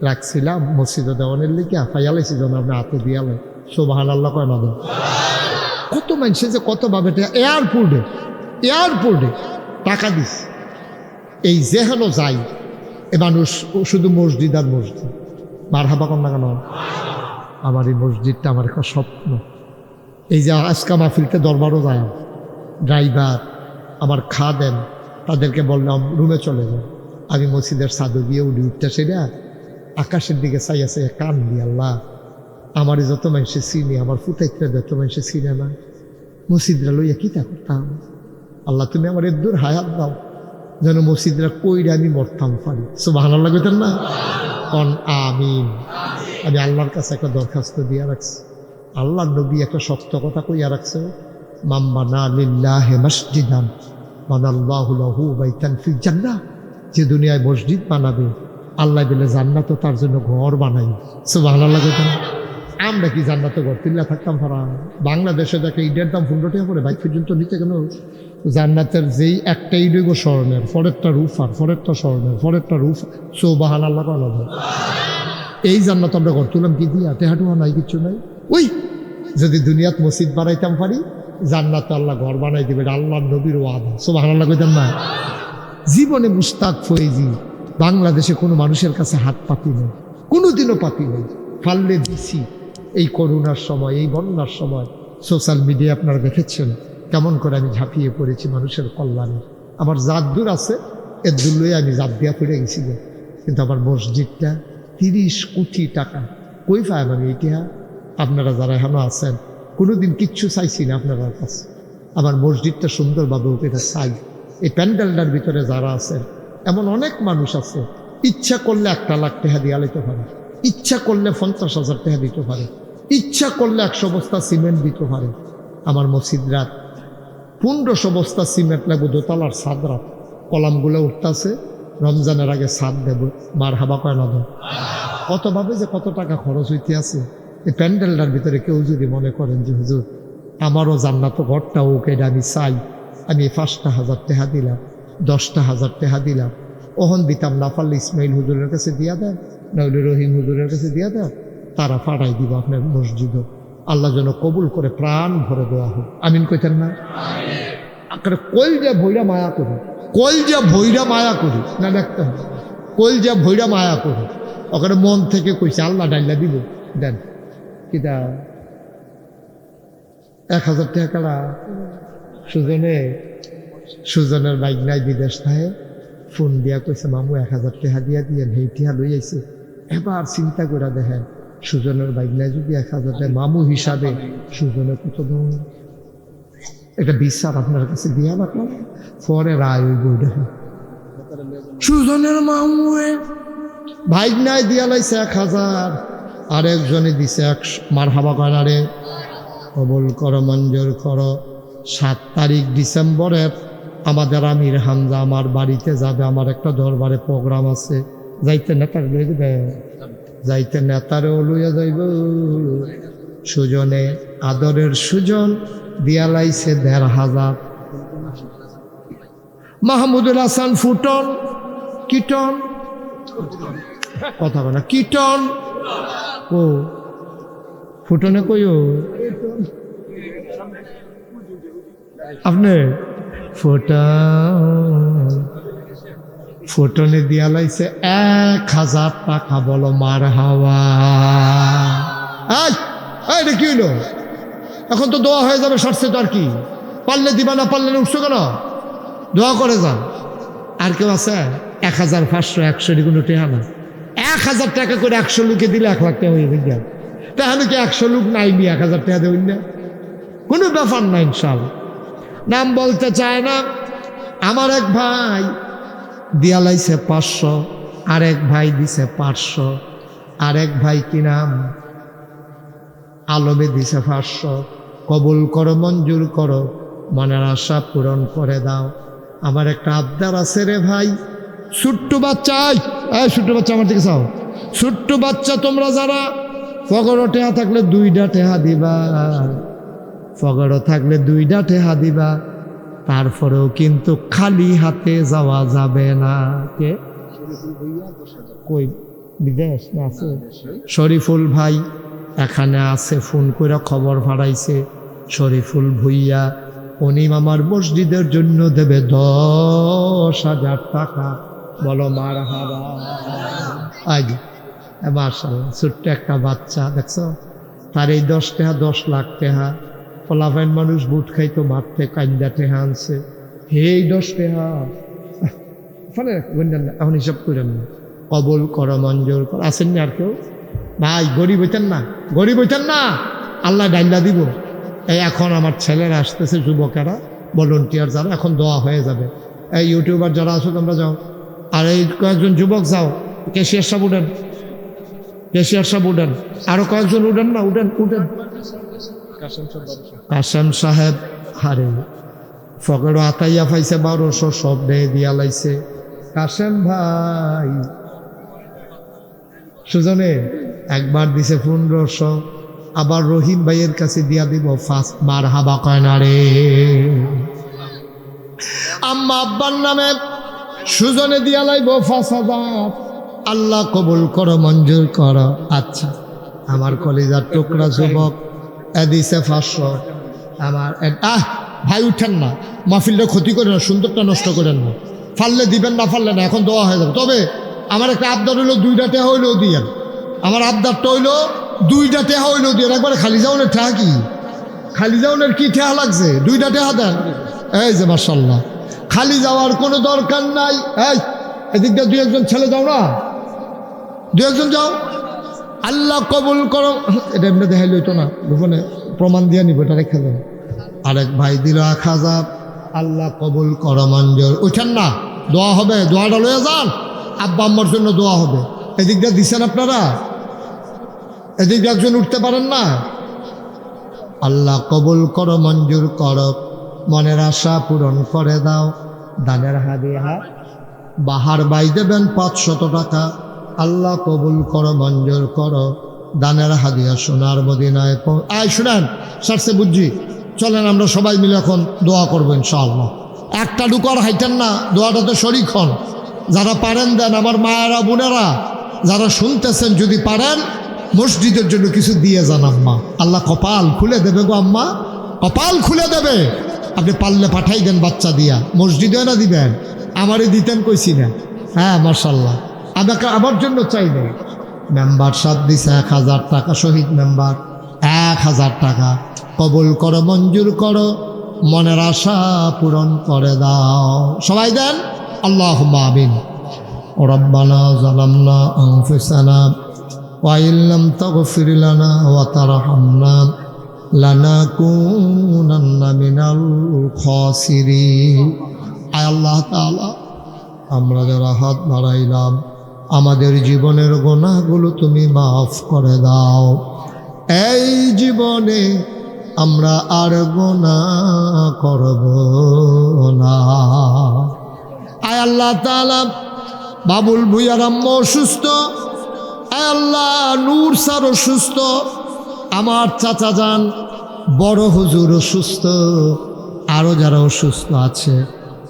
রাখছিলাম মসজিদে দেওয়ানের লিখে ফাইয়ালাইছি যেন আপনি হাতে দিয়ালেন। সুবহানাল্লাহ কয় না? কত মানুষে যে কত ভাবে এয়ারপোর্টে টাকা দিস, এই যেহেন যাই এ মানুষ শুধু মসজিদ আর মসজিদ। মারহাবা কন্যা কেন? আমার এই মসজিদটা আমার একটা স্বপ্ন। এই যে আজকা মাহফিলতে দরবারও যায়, ড্রাইভার আমার দেন, তাদেরকে বললাম রুমে চলে যাও। আমি মসজিদের সাধু গিয়ে উঠতে সেটা আকাশের দিকে চাই আছে, কান দি আল্লাহ আমার যত মানুষে চিনি, আমার ফুটাইতে যত মানুষে চিনে না, মসজিদরা লইয়া কিতা করতাম। আল্লাহ তুমি আমার এর দূর হায়াত দাও যেন মসজিদরা কইরে আমি মরতাম পারি। সুবহানাল্লাহ কইতেন না? কন আমিন। আমি আল্লাহর কাছে একটা দরখাস্ত দিয়া রাখছি। আল্লাহর নবী একটা শক্ত কথা কইয়া রাখছে, মান বানা লিল্লাহি মাসজিদান বানাল্লাহু লাহু বাইতান ফিল জান্নাহ। যে দুনিয়ায় মসজিদ বানাবে আল্লাহ বলে জান্নাত তার জন্য ঘর বানাই। সুবহানাল্লাহ কইতেন। আমরা কি জান্নাতে ঘর তিল্লা থাকতাম পারা? বাংলাদেশে দেখে ইটের দাম 15 টাকা করে, বাইক পর্যন্ত নিতে কেন? জান্নাতের যেই একটা ইট হইব স্বর্ণের, পরেরটা রূপার, পরেরটা স্বর্ণের, পরেরটা রূপ। সুবহানাল্লাহ কওয়া যায়। এই জান্নাত আমরা ঘর তুলাম কি দিয়া? টেহাটুয়া নাই, কিচ্ছু নাই। ওই যদি দুনিয়াত মসজিদ বানাইতাম পারি জান্নাতে আল্লাহ ঘর বানাই দিবে, আল্লাহর নবীর ওয়াদা। সুবহানাল্লাহ কইতেন না? জীবনে মুস্তাক ফয়েজি বাংলাদেশে কোনো মানুষের কাছে হাত পাতি নেই, কোনোদিনও পাতি নেই। ফাললে দিছি এই করোনার সময়, এই বন্যার সময় সোশ্যাল মিডিয়া আপনারা দেখেছেন কেমন করে আমি ঝাঁপিয়ে পড়েছি মানুষের কল্যাণে। আমার জাত দূর আছে, এর দূর লয়ে আমি জাত দিয়া পড়ে গেছি। কিন্তু আমার মসজিদটা 30 কোটি টাকা কই পায় আমি এটা? আপনারা যারা এখনো আছেন কোনোদিন কিচ্ছু চাইছি না আপনার কাছে, আমার মসজিদটা সুন্দরভাবে ওটা চাই। এই প্যান্ডেলটার ভিতরে যারা আছেন এমন অনেক মানুষ আছে, ইচ্ছা করলে 1 লাখ টাকা দিয়া লইতে পারে, ইচ্ছা করলে 50,000 টাকা দিতে পারে, ইচ্ছা করলে 100 বস্তা সিমেন্ট দিতে পারে। আমার মসজিদরা 1500 বস্তা সিমেন্ট লাগবে, দোতলার ছাদ রাত, কলামগুলো উঠতেছে, রমজানের আগে ছাদ দেব। মারহাবা কয় না? কত ভাবে যে কত টাকা খরচ হইতে আছে এই প্যান্ডেলটার ভিতরে। কেউ যদি মনে করেন যে হুজুর আমারও জান্নাত ঘরটা ওকে আমি চাই, আমি 5,000 টাকা দিলাম, 10,000 টাকা দিলাম, ওহন দিতাম না পারলে ইসমাইল হুজুরের কাছে দিয়া দেন, নইলে রহিম হুজুরের কাছে দিয়া দেন, তারা পাঠাই দিব আপনার মসজিদও। আল্লাহ যেন কবুল করে প্রাণ ভরে দেওয়া হোক। আমিন কইতেন না? কলজা ভৈরা মায়া করি, কলজা ভৈরা মায়া করি না, দেখতে হবে কলজা ভৈরা মায়া করি। ওখানে মন থেকে কইছে আল্লাহ ডাইলা দিব, দেন কিটা 1,000 টাকা সুজনের বাইক নাই, বিদেশ থাকে, ফোন দিয়া কইছে মামু 1,000 টাকা দিয়া দিয়েন, সেই টিহা লই আইছে। এবার চিন্তা করে দেখেন সুজনের বাইক নাই যদি 1,000 টাকা মামু হিসাবে সুজনের কত দাম। একটা বিচার আপনার কাছে দিয়া রাখলাম, পরে রায় ওই বই দেখেন সুজনের মামু বাইক নাই দিয়া লাইছে 1,000, আরেকজনে দিছে 100। মারহাবা কয় রে? কবুল করো, মঞ্জুর করো। 7 তারিখ ডিসেম্বরের আমাদের আমির হামজা আমার বাড়িতে যাবে, আমার একটা দরবারে প্রোগ্রাম আছে, যাইতে নেতার লইয়া দেবে, যাইতে নেতারেও লইয়া যাইব। সুজনে আদরের সুজন দিয়া লাইছে 1,500। মাহমুদুল হাসান ফুটন, কীটন, কথা বলা কীটন ও ফুটনে কইও আপনি ফুটনে দিয়া লাইছে 1,000 টাকা। বলো মার হাওয়া। এটা কি হইল? এখন তো দোয়া হয়ে যাবে, সরছে তো আর কি, পারলে দিবা, না পারলে উঠছো কেন? দোয়া করে যান। আর কেউ আছে? 1,000, 500, 100 কোনো টেহা না। 1,000 টাকা করে 100 লোকে দিলে 1 লাখ টাকা হয়ে গেল। তাহলে কি 100 লোক নাই নি 1,000 টাকা দেবেন না? কোনো ব্যাপার না। ইনশাআল্লাহ নাম বলতে চায় না। আমার এক ভাই দিয়া লাইছে 500, আরেক ভাই দিছে 500, আরেক ভাই কি নাম আলমে দিছে 500। কবুল করো, মঞ্জুর করো, মনের আশা পূরণ করে দাও। আমার একটা আবদার আছে রে ভাই, ছোট্ট বাচ্চা, ছোট্ট বাচ্চা আমার দিকে চাও, ছোট্ট বাচ্চা তোমরা যারা পকেটে টেহা থাকলে 2টা টেহা দিবা, ফগড় থাকলে 2টা টেহা দিবা, তারপরেও কিন্তু খালি হাতে যাওয়া যাবে না। কে কই বিদেশ না আছে? শরীফুল ভাই এখানে আছে, ফোন করে খবর ভাড়াইছে। শরীফুল ভুইয়া উনি আমার মসজিদের জন্য দেবে 10,000 টাকা। বলো মারহাবা। আজ মাশাআল্লাহ, ছোট্ট একটা বাচ্চা দেখছো, তার এই 10 টাকা 10 লাখ টাকা। ফলাফাইন মানুষ বুট খাইতো মারতে, কান্দা টেহা আনছে। এই 10 টাকা ফলে এখন হিসাব করেন না। কবুল করো, মঞ্জুর করো। আসেন না আর কেউ? ভাই গরিব হইতেন না, গরিব হইতেন না, আল্লাহ ডাইলা দিব। এই এখন আমার ছেলেরা আসতেছে, যুবকেরা, ভলেন্টিয়ার যারা, এখন দোয়া হয়ে যাবে। এই ইউটিউবার যারা আছো তোমরা যাও, আর এই কয়েকজন যুবক যাও, ক্যাশিয়ার সাহেব উঠেন, ক্যাশিয়ার সাহেব উঠেন, আরো কয়েকজন উঠেন না, উঠেন উঠেন। কাসেম সাহেব হারে ফকড় আতাইয়া পাইছে 1200, সব দিয়ে দিয়া লাইছে। কাসেম ভাই সুজনে একবার দিছে 1500, আবার রহিম ভাইয়ের কাছে দিয়া দিব 5। মারহাবা কয় না রে? আম্মা আব্বার নামে সুজনে দিয়া লাইব 5000। আল্লাহ কবুল করো, মঞ্জুর করো। আচ্ছা, আমার কলিজার টুকরা যুবক দিছে 500। আমার ভাই উঠেন না, মাহফিলটা ক্ষতি করেন না, সুন্দরটা নষ্ট করেন না। ফাললে দিবেন, না ফাললে না, এখন দেওয়া হয়ে যাবে। তবে আমার একটা আবদার হইলো 2টা টেহা হইলেও দিয়েন। আমার আবদারটা হইলো 2টা টেহা হইলেও দিয়েন। একবারে খালি যাওনের ঠেহা কি, খালি যাওনের কি ঠেহা লাগছে? 2টা টেহা দেন। এই যে মাশাআল্লাহ, খালি যাওয়ার কোনো দরকার নাই। এই এদিকটা 2-1 ছেলে যাও না, 2-1 যাও। আল্লাহ কবুল করো। এটা এমনি দেখাইল হইতো না, গোপনে প্রমাণ দিয়ে নিব, এটা রেখে দেন। আরেক ভাই দিল 1000। আল্লাহ কবুল করো, মঞ্জুর। উঠেন না, দোয়া হবে, দোয়াটা লয়ে যান। আব্বা আম্মার জন্য দোয়া হবে। এদিকটা দিচ্ছেন আপনারা, এদিকে একজন উঠতে পারেন না। আল্লাহ কবুল করো, মঞ্জুর করো, মনের আশা পূরণ করে দাও। দানের হাদিয়া বাহার বাই দেবেন 500 টাকা। আল্লাহ কবুল করো, মঞ্জুর করো। দানের হাদিয়া সোনার মদিনায়। শুনেন সারসে বুঝছি, চলেন আমরা সবাই মিলে এখন দোয়া করবো ইনশাআল্লাহ। একটা ডুকার হাইটেন না, দোয়াটাতে শরীক হন। যারা পারেন দেন। আমার মায়েরা বোনেরা যারা শুনতেছেন, যদি পারেন মসজিদের জন্য কিছু দিয়ে যান আম্মা। আল্লাহ কপাল খুলে দেবে গো আম্মা, কপাল খুলে দেবে। আপনি পারলে পাঠাই দেন বাচ্চা দিয়া, মসজিদে না দিবেন, আমারই দিতেন কইছি না। হ্যাঁ মাশাআল্লাহ, আমাকে আমার জন্য চাই না। মেম্বার সাহেব দিছে 1000 টাকা, শহীদ মেম্বার 1000 টাকা। কবুল করো, মঞ্জুর করো, মনের আশা পূরণ করে দাও। সবাই দেন আল্লাহুম্মা আমিন। রব্বানা যালামনা আনফুসানা ওয়া ইল্লাম তাগফির লানা ওয়া তারহামনা লানাকুনান্না মিনাল খাসিরিন। আয় আল্লাহ তাআলা, আমরা যারা হাত বাড়াইলাম, আমাদের জীবনের গুনাহগুলো তুমি মাফ করে দাও। এই জীবনে আমরা আর গুনাহ করব না। আয় আল্লাহ তাআলা, বাবুল ভুইয়ার আম্মা অসুস্থ, আয় আল্লাহ নূর স্যার অসুস্থ, আমার চাচা যান বড় হুজুর অসুস্থ, আরও যারা অসুস্থ আছে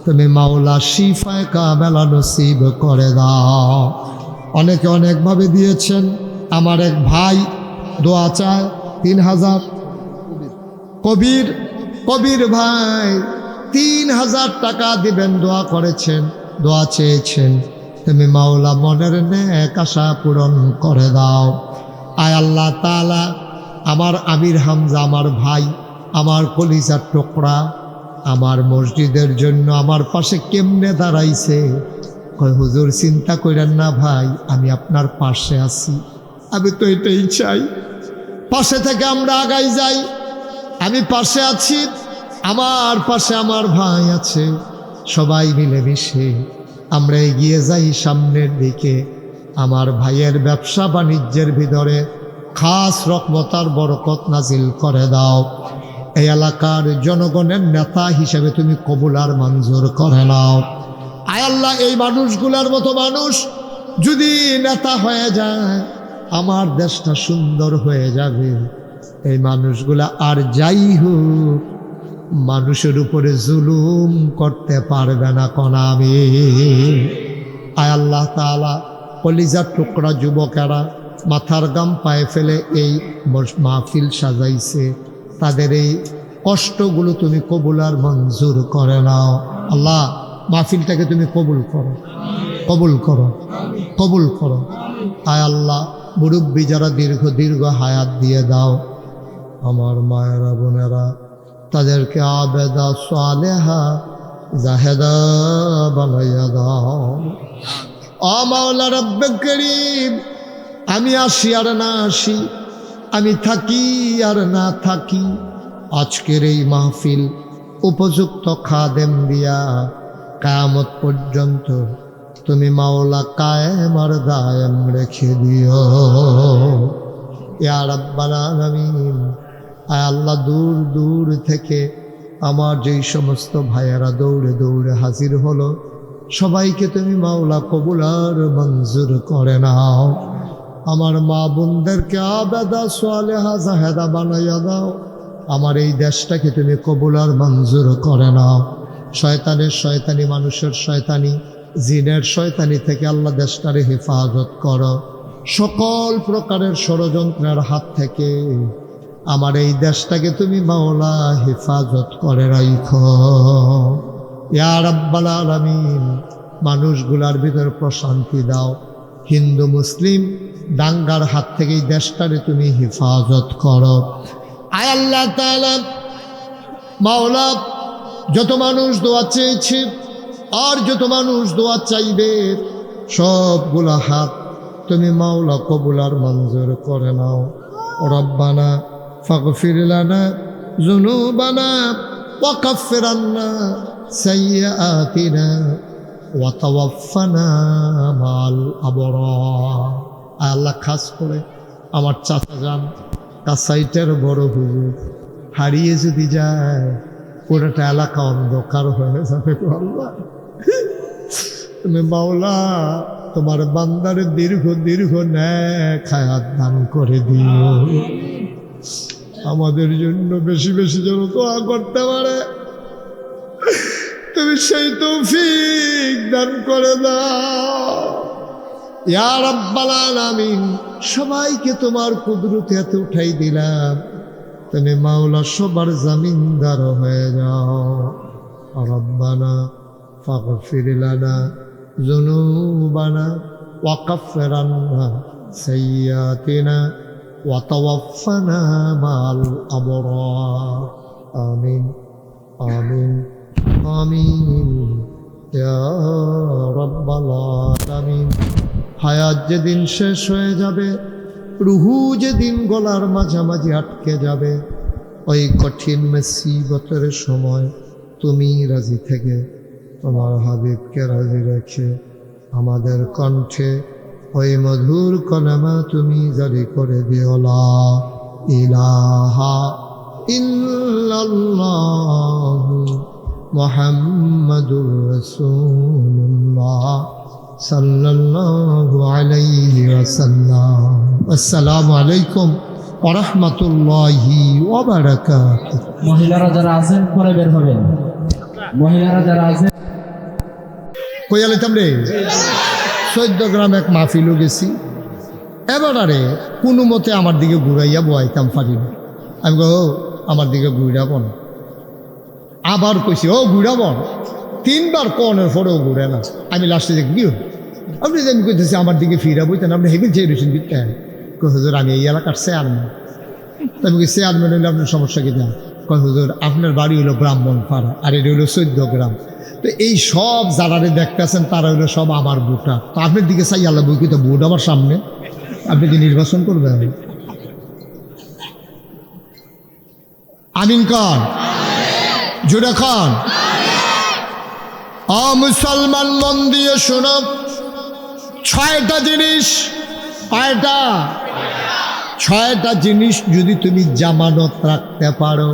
তুমি মাওলা শিফায়ে কামেলা নসিব করে দাও। অনেকে অনেকভাবে দিয়েছেন। আমার এক ভাই দোয়া চায় 3000। কবির ভাই 3000 টাকা দিবেন, দোয়া করেছেন, দোয়া চেয়েছেন। তুমি মাওলা মনের নেক আশা পূরণ করে দাও। আয় আল্লাহ তাআলা, আমার আমির হামজা, আমার ভাই, আমার কলিজার টুকরা, আমার মসজিদের জন্য আমার পাশে কেমনে দাঁড়াইছে। কয় হুজুর চিন্তা করেন না ভাই, আমি আপনার পাশে আছি। আমি তো এটাই চাই, পাশে থেকে আমরা আগাই যাই। আমি পাশে আছি, আমার পাশে আমার ভাই আছে, সবাই মিলেমিশে আমরা এগিয়ে যাই সামনের দিকে। আমার ভাইয়ের ব্যবসা বাণিজ্যের ভিতরে খাস রহমতার বরকত নাজিল করে দাও। এই এলাকার জনগণের নেতা হিসেবে তুমি কবুল আর মঞ্জুর করে নাও। আয় আল্লাহ, এই মানুষগুলোর মতো মানুষ যদি নেতা হয়ে যায়, আমার দেশটা সুন্দর হয়ে যাবে। এই মানুষগুলা আর যাই হোক মানুষের উপরে জুলুম করতে পারবে না কনামি। আয় আল্লাহ তাআলা, কলিজার টুকরা যুবকেরা মাথার গাম পায়ে ফেলে এই মাহফিল সাজাইছে, তাদের এই কষ্টগুলো তুমি কবুল আর মঞ্জুর করে নাও। আল্লাহ, মাহফিলটাকে তুমি কবুল করো, কবুল করো, কবুল করো। আয় আল্লাহ, মুরব্বী যারা দীর্ঘ দীর্ঘ হায়াত দিয়ে দাও, আমার মায়েরা বোনেরা তাদেরকে আবেদা সালেহা জাহেদা বানাইয়া দাও। ও মাওলা রব্বে করিম, আমি আসি আর না আসি, আমি থাকি আর না থাকি, আজকের এই মাহফিল উপযুক্ত খাদেম দিয়া কিয়ামত পর্যন্ত তুমি মাওলা কায়েম আর দায়েম রেখে দিও ইয়া রাব্বাল আলামিন। আয় আল্লাহ, দূর দূর থেকে আমার যেই সমস্ত ভাইয়েরা দৌড়ে দৌড়ে হাজির হলো, সবাইকে তুমি মাওলা কবুল আর মঞ্জুর করে নাও। আমার মা বোনদেরকে আবেদা সালেহা জাহেদা বানাইয়া দাও। আমার এই দেশটাকে তুমি কবুল আর মঞ্জুর করে নাও। শয়তানের শয়তানি, মানুষের শয়তানি, জিনের শয়তানি থেকে আল্লাহ দেশটারে হেফাজত করো। সকল প্রকারের ষড়যন্ত্রের হাত থেকে আমার এই দেশটাকে তুমি মাওলা হেফাজত করে রাখো ইয়া রাব্বাল আলামিন। মানুষগুলার ভিতর প্রশান্তি দাও। হিন্দু মুসলিম দাঙ্গার হাত থেকে এই দেশটারে তুমি হেফাজত করো। আয় আল্লাহ তাআলা, মাওলা, যত মানুষ দোয়া চেয়েছে আর যত মানুষ দোয়া চাইবে, সবগুলা হাত তুমি মাওলা কবুল আর মঞ্জুর করে নাও। রব্বানা ফাগফির লানা যুনুবানা ওয়া কাফির আন্না সাইয়্যাতিনা ওয়া তাওয়াফানা মাল আবরার। আল্লাহ, খাস করে আমার চাচা যান কাসাইটের বড় হুজুর হারিয়ে যদি যায়, পুরোটা এলাকা অন্ধকার হয়ে যাবে। আল্লাহ, তুমি মাওলা তোমার বান্দার দীর্ঘ দীর্ঘ নেক হায়াত দান করে দিও। আমাদের জন্য বেশি বেশি যেন দোয়া করতে পারে, তুমি সেই তৌফিক দান করে দাও ইয়া রাব্বাল আলামিন। সবাইকে তোমার কুদরতে হাতে উঠাই দিলাম, তুমি মাওলা সবার জামিনদার হয়ে যাও। রব্বানা ফাগফির লানা যুনুবানা ওয়া কাফির আন্না সাইয়্যাতিনা ওয়া তাওয়াফানা মাল আবরার। আমিন আমিন আমিন ইয়া রাব্বাল আলামিন। হায়াত যেদিন শেষ হয়ে যাবে, রুহু যেদিন গলার মাঝামাঝি আটকে যাবে, ওই কঠিন মুসিবতের সময় তুমি রাজি থেকে তোমার হাবিবকে রাজি রেখে আমাদের কণ্ঠে ওই মধুর কলেমা তুমি জারি করে দিও, লা ইলাহা ইল্লাল্লাহু মুহাম্মাদুর রাসূলুল্লাহ সাল্লাল্লাহু আলাইহি ওয়াসাল্লাম। আসসালামু আলাইকুম ওয়া রাহমাতুল্লাহি ওয়া বারাকাতুহু। মহিলারা যারা আছেন পরে বের হবেন। মহিলারা যারা আছেন কই আলাইতাম রে, 14 গ্রাম এক মাহফিলও গেছি। এবার আরে কোনো মতে আমার দিকে ঘুরাইয়া বয়াইতাম পারি না। আমি গো আমার দিকে ঘুরাব না, আবার কইছি ও ঘুরাব না, 3 বার কনের পরেও ঘুরে না। আমি লাস্টে যে কি আপনি যে আমি কইতেছি আমার দিকে ফিরা বইতেন, আপনি হেবিল চেয়েছেন দিতেন। হুজুর আমি এই এলাকার চেয়ারম্যান। আমি কি চেয়ারম্যান হইলে আপনার সমস্যা কি দেন? হুজুর আপনার বাড়ি হলো ব্রাহ্মণ পাড়া, আর এটা হলো 14 গ্রাম। তো এই সব যারারে দেখতেছেন তারা হলো সব আমার ভোটার। তো আপনার দিকে চাই আল্লাহ বই তো ভোট আমার সামনে, আপনি কি নির্বাচন করবেন? আমিন কন, জুড়ে খান। মুসলমান মন দিয়ে শোনো, 6টা জিনিস, 6টা জিনিস যদি তুমি জামানত রাখতে পারো,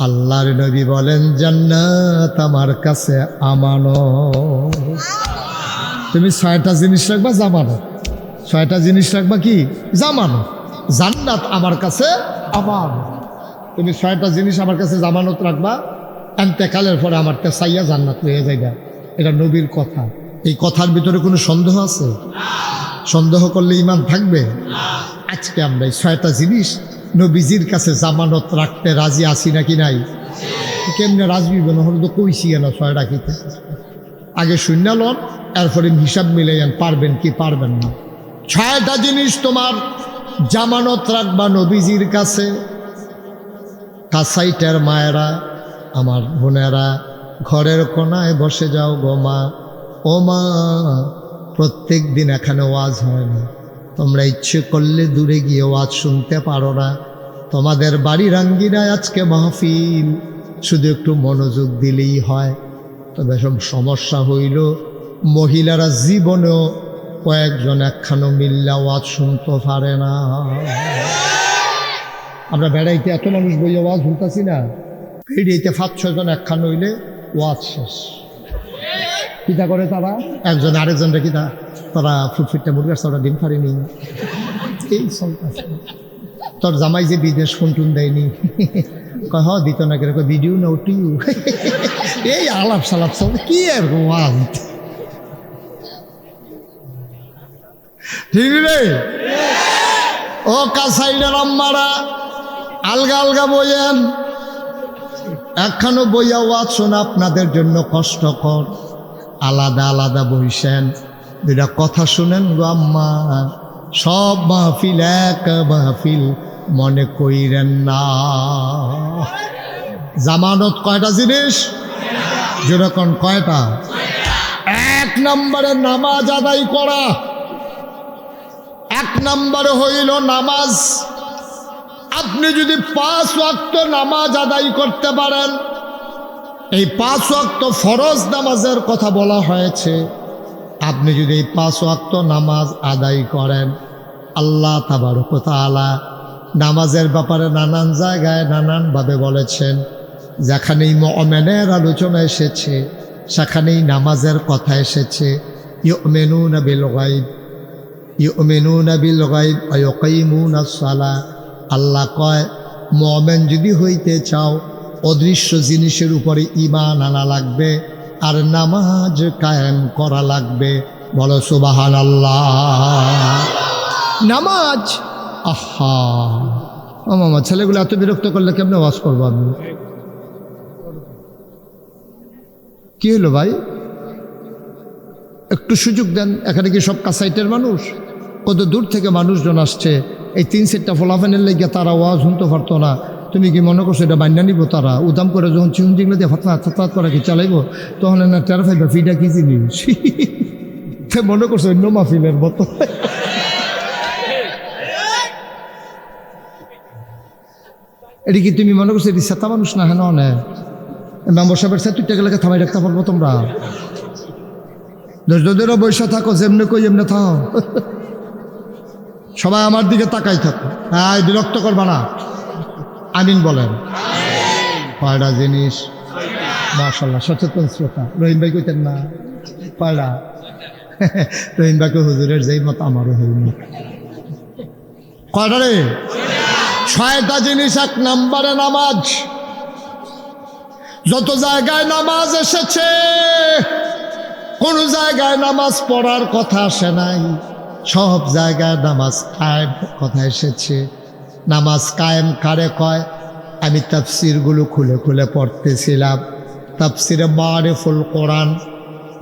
আল্লাহর নবী বলেন জান্নাত আমার কাছে আমানত। তুমি 6টা জিনিস রাখবা জামানত, 6টা জিনিস রাখবা কি? জামানত। জান্নাত আমার কাছে আবার তুমি 6টা জিনিস আমার কাছে জামানত রাখবা, এন্তেকালের পরে আমার তেসাইয়া জান্নাত হয়ে যাইবা। এটা নবীর কথা। এই কথার ভিতরে কোনো সন্দেহ আছে? সন্দেহ করলে ঈমান থাকবে? আজকে আমরা এই 6টা জিনিস নবীজির কাছে জামানত রাখতে রাজি আছি নাকি নাই? কেমনে রাজবি হলে তো কইছি না 6টা কিতে। আগে শূন্য লন, এরপরে হিসাব মিলাইয়ান পারবেন কি পারবেন না। 6টা জিনিস তোমার জামানত রাখবা নবীজির কাছে। কাসাইটার মায়েরা, আমার বোনেরা, ঘরের কোনায় বসে যাও গো মা। ও মা, প্রত্যেক দিন এখানে ওয়াজ হয় না, তোমরা ইচ্ছে করলে দূরে গিয়ে ওয়াজ শুনতে পারো না। তোমাদের বাড়ির আঙ্গিনায় আজকে মাহফিল, শুধু একটু মনোযোগ দিলেই হয়। তবে সব সমস্যা হইল মহিলারা জীবনেও কয়েকজন একখানো মিল্লা ওয়াজ শুনতে পারে না। আমরা বেড়াইতে এত মানুষ বইয়ে ওয়াজ শুনতেছি না, ফিরিয়েতে 5-6 জন একখান হইলে ওয়াজ শেষ। কিতা করে তারা? একজন আরেকজনরা কিতা, তারা ফুটফিটটা মুরগার ওরা ডিম পারিনি, এই চলতেছে। তোর জামাই যে বিদেশ ফোন টুন দেয়নি, কয় হ দিত না কেন, ভিডিও না ওটিও, এই আলাপ সালাপ চলতে কি আর ওয়াজ। ঠিক রে? ও কাসাইডের আম্মারা, আলগা আলগা বইয়েন, একখানো বইয়া ওয়াজ শোনা আপনাদের জন্য কষ্টকর। আলাদা আলাদা বইছেন, 2টা কথা শুনেন গো আম্মা। সব মাহফিল এক মাহফিল মনে কইরেন না। জামানত কয়টা জিনিস? যেরকম কয়টা? 1 নম্বরে নামাজ আদায় করা। 1 নম্বরে হইল নামাজ। আপনি যদি 5 ওয়াক্ত নামাজ আদায় করতে পারেন, এই 5 ওয়াক্ত ফরজ নামাজের কথা বলা হয়েছে, আপনি যদি এই 5 ওয়াক্ত নামাজ আদায় করেন, আল্লাহ তাবারক ওয়া তাআলা নামাজের ব্যাপারে নানান জায়গায় নানানভাবে বলেছেন। যেখানেই মুমিনের আলোচনা এসেছে সেখানেই নামাজের কথা এসেছে। ইউমিনুনা বিল গায়ব, ইউমিনুনা বিল গায়ব ওয়া ইউকিমুনাস সালাহ। আল্লাহ কয়, মুমিন যদি হইতে চাও অদৃশ্য জিনিসের উপরে ঈমান আনা লাগবে আর নামাজ কায়েম করা লাগবে। বলো সুবহানাল্লাহ। নামাজ, আহা ও মামা, ছেলেগুলো এত বিরক্ত করলে কেমনে ওয়াজ করবো আমি? কি হলো ভাই, একটু সুযোগ দেন। এখানে কি সব কাসাইটের মানুষ? কত দূর থেকে মানুষজন আসছে। এই 3-4টা ফলাফানের লেগে তারা ওয়াজ শুনতে পারতো না। তুমি কি মনে করছো এটা বান্যা নিব? তারা উদাম করে যখন চিউন জিংলে দিয়ে ফাতফাত করে কি চালাইব, তখন না টের ফাইবা ফিটা কি জিনিস। মনে করছো অন্য মাহফিলের মতো। এটি কি তুমি মনে করছো এটি সেতা মানুষ না? হ্যাঁ না, মেম্বার সাহেবের সাথে 2 টাকা লেগে থামাই রাখতে পারবো তোমরা? 10 দিনও বৈশা থাকো, যেমনি কই এমনি থাও। সবাই আমার দিকে তাকাই থাকো, হ্যাঁ বিরক্ত করবা না। আমিন বলেন। কয়টা জিনিস? মাশাআল্লাহ, সচেতন শ্রোতা। রহিম ভাই কইতেন না কয়টা? রহিম ভাইকে হুজুরের যেই মত আমারও হইনি। কয়টা রে? 6টা জিনিস। 1 নম্বরে নামাজ। যত জায়গায় নামাজ এসেছে, কোন জায়গায় নামাজ পড়ার কথা আসে নাই, সব জায়গায় নামাজ কায়েম কথা এসেছে। নামাজ কায়েম কারে কয়? আমি তাফসিরগুলো খুলে খুলে পড়তেছিলাম। তাফসিরে মারিফুল কোরআন,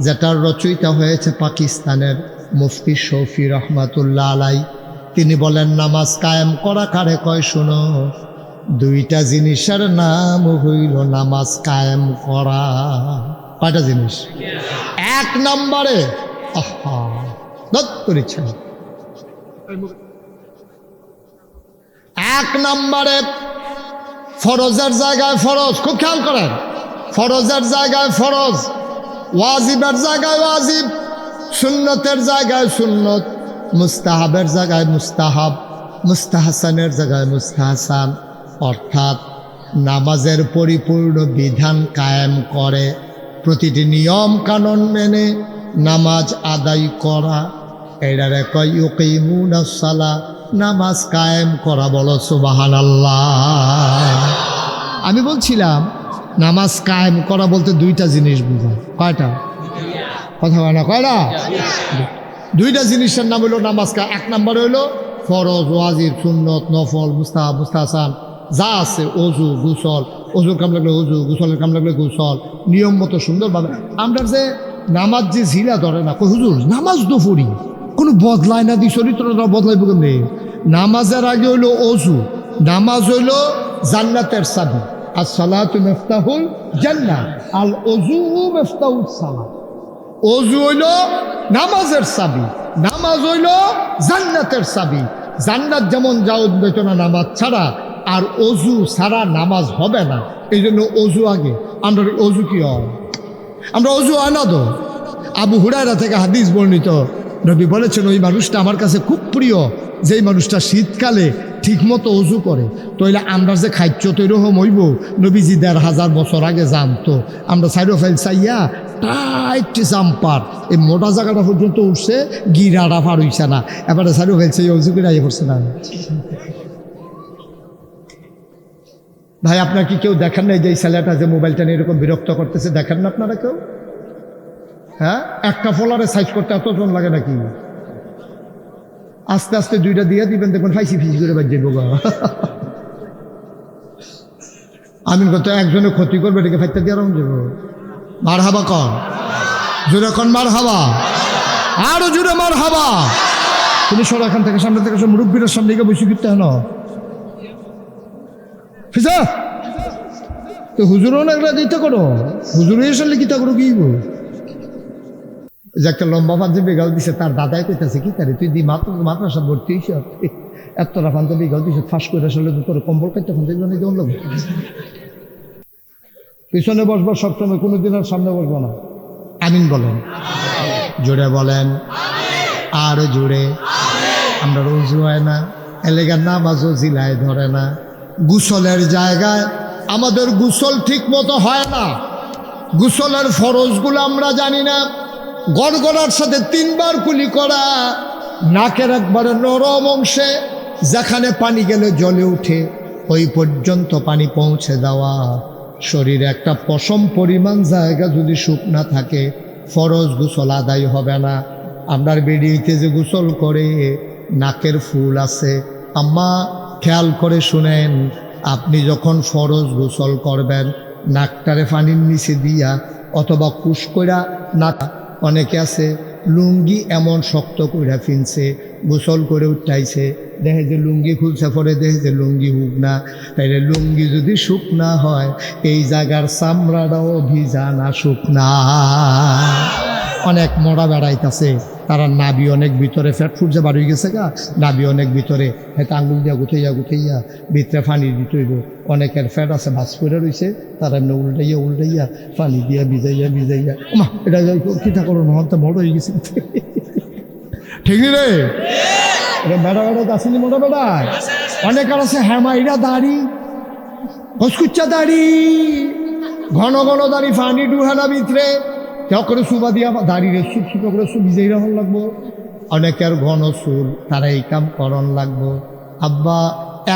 যেটার রচয়িতা হয়েছে পাকিস্তানের মুফতি শফি রহমাতুল্লাহ আলাই, তিনি বলেন নামাজ কায়েম করা কারে কয়? শোনো, 2টা জিনিসের নাম হইল নামাজ কায়েম করা। কয়টা জিনিস? 1 নম্বরে, আহা দত করেছেন, 1 নম্বরে ফরজের জায়গায় ফরজ। খুব খেয়াল করেন, ফরজের জায়গায় ফরজ, ওয়াজিবের জায়গায় ওয়াজিব, সুন্নতের জায়গায় সুন্নত, মুস্তাহাবের জায়গায় মুস্তাহাব, মুস্তাহসানের জায়গায় মুস্তাহসান। অর্থাৎ নামাজের পরিপূর্ণ বিধান কায়েম করে, প্রতিটি নিয়ম কানুন মেনে নামাজ আদায় করা। এটারে কয় ইউকিমুনাস সালাহ নামাজ কায়েম করা, বলো সুবহানাল্লাহ। আমি বলছিলাম নামাজ কায়েম করা বলতে দুইটা জিনিস বোঝায়। কয়টা? কথা হয় না, কয়টা? দুইটা জিনিসের নাম হলো নামাজ। এক নাম্বার হইলো ফরজ, ওয়াজিব, সুন্নত, নফল, মুস্তাহাব, মুস্তাহসান যা আছে, অজু, গোসল, অজুর কাম লাগলে অজু, গোসলের কাম লাগলে গোসল, নিয়ম মতো সুন্দরভাবে। আমরা যে নামাজ যে ঝিলা ধরে না, কই হুজুর নামাজ তো পড়ি, কোনো বদলায় না, দি চরিত্রটা বদলাইব কেমনে? নামাজের আগে হইলো অজু। নামাজ হইলো জান্নাতের চাবি। as-salatu মিফতাহুল জান্নাহ, আল ওযু মিফতাহুস সালাত। অজু হইল নামাজের চাবি, নামাজ হইল জান্নাতের চাবি। জান্নাত যেমন যাওয়া যেত না নামাজ ছাড়া, আর অজু ছাড়া নামাজ হবে না। এই জন্য অজু আগে। আমরা অজু কি হয়? আমরা অজু হয় না তো। আবু হুরায়রা থেকে হাদিস বর্ণিত, নবী বলেছেন ওই মানুষটা আমার কাছে খুব প্রিয়, যেই মানুষটা শীতকালে ঠিকমতো অজু করে। তাইলে আমরা যে খাদ্য তৈরি হইব, নবীজি ১,৫০০ বছর আগে জানতো। আমরা সাইডো ফেল চাইয়া টাইট জাম্পার এই মোটা জায়গাটা পর্যন্ত উঠছে, গিরাটা পার হইছে না, এবারে সাইডো ফেল চাইয়া অজু করে আইয়ে পড়ছে না। ভাই আপনার কি কেউ দেখেন না যে এই ছেলেটা যে মোবাইলটা নিয়ে এরকম বিরক্ত করতেছে? দেখেন না আপনারা কেউ? হ্যাঁ, একটা ফলারে সাইজ করতে এতজন লাগে নাকি? আস্তে আস্তে দুইটা দিয়ে দিবেন, দেখবেন ফাইসি ফিসি করে বাজে বোগা। আমিন কত একজনে ক্ষতি করবে, এটাকে ফাইতে দিয়ে রং যাবো। মার হাবা কন, জোরে কন মার হাবা, আরো জোরে মার হাবা। তুমি সরো এখান থেকে, সামনে থেকে সব মুরব্বীর সামনে গিয়ে বসে কিনতে হেন ফিসা তো হুজুরও না একটা দিতে করো, হুজুর এসে লিখিতা করো কি যে একটা লম্বা পাঞ্জাবি গাল দিছে, তার দাদাই কইতাছে কি তারে তুই দি মাদ্রাসা ভর্তি হইছ, এতটা পাঞ্জাবি গাল দিছে, ফাঁস করে আসলে তোর কম্বল কাটতে ফোন দেখবেন লোক। পিছনে বসবো সবসময়, কোনোদিন আর সামনে বসবো না। আমিন বলেন, জোরে বলেন, আরো জোরে। আমরা রোজু হয় না, এলাকার নামাজও জিলায় ধরে না। গোসলের জায়গায় আমাদের গোসল ঠিক মতো হয় না। গোসলের ফরজগুলো আমরা জানি না। গড়গড়ার সাথে 3 বার কুলি করা, নাকের একবারে নরম অংশে যেখানে পানি গেলে জলে উঠে ওই পর্যন্ত পানি পৌঁছে দেওয়া, শরীরে একটা পশম পরিমাণ জায়গা যদি শুকনা থাকে, ফরজ গোসল আদায় হবে না। আপনার বেডিতে যে গোসল করে নাকের ফুল আছে, আম্মা খেয়াল করে শুনেন, আপনি যখন ফরজ গোসল করবেন, নাকটারে পানির নিচে দিয়া অথবা কুশ কইরা নাক, অনেকে আছে লুঙ্গি এমন শক্ত কইরা ফিনছে, গোসল করে উঠাইছে, দেখে যে লুঙ্গি খুলছে, পরে দেখে যে লুঙ্গি হুক না। তাইলে লুঙ্গি যদি শুকনা হয়, এই জায়গার চামড়াটাও ভিজা না শুকনা। অনেক মরা বেড়াইতেছে, তারা নাবি অনেক ভিতরে, ফ্যাট ফুটছে বার হয়ে গেছে গা, নাবি অনেক ভিতরে, হয়তো আঙ্গুল দিয়া গুথাইয়া ভিতরে পানি দিতে হইব। অনেকের ফ্যাট আছে ভাস করে রয়েছে, তারা এমনি উল্টাইয়া পানি দিয়া ভিজাইয়া মা এটা কিতা করো নহন তো বড় হয়ে গেছে। ঠিক রে, এটা বেড়া আসেনি মোটা বেড়ায়। অনেকের আছে হ্যামাইরা দাড়ি, হসকুচ্চা দাড়ি, ঘন ঘন দাড়ি, পানি ডুহানা ভিতরে কেউ করে সুবা দিয়া দাঁড়িয়ে সুপ করে ভিজাই রাখন লাগবো। অনেকের ঘন চুল, তারা এই কাম করন লাগবো। আব্বা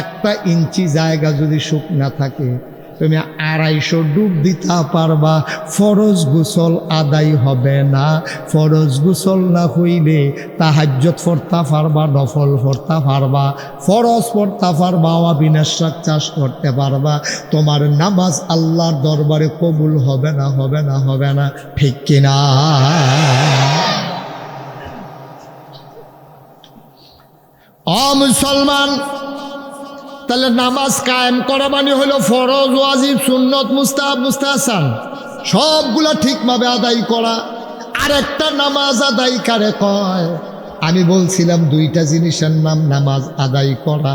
1 ইঞ্চি জায়গা যদি শুকনা থাকে, তুমি 250 ডুব দিতে পারবা, ফরজ গোসল আদায় হবে না। ফরজ গোসল না হইলে তাহাজ্জুদ পড়তে পারবা, নফল পড়তে পারবা, ফরজ পড়তে পারবা, বিনাশক চাষ করতে পারবা, তোমার নামাজ আল্লাহর দরবারে কবুল হবে না। ঠিক কিনা? ও মুসলমান, তাহলে নামাজ কায়েম করা মানে হলো ফরজ, ওয়াজিব, সুন্নত, মুস্তাহাব, মুস্তাহসান সবগুলা ঠিকভাবে আদায় করা। আরেকটা নামাজ আদায় কারে কয়? আমি বলছিলাম 2টা জিনিসের নাম নামাজ আদায় করা।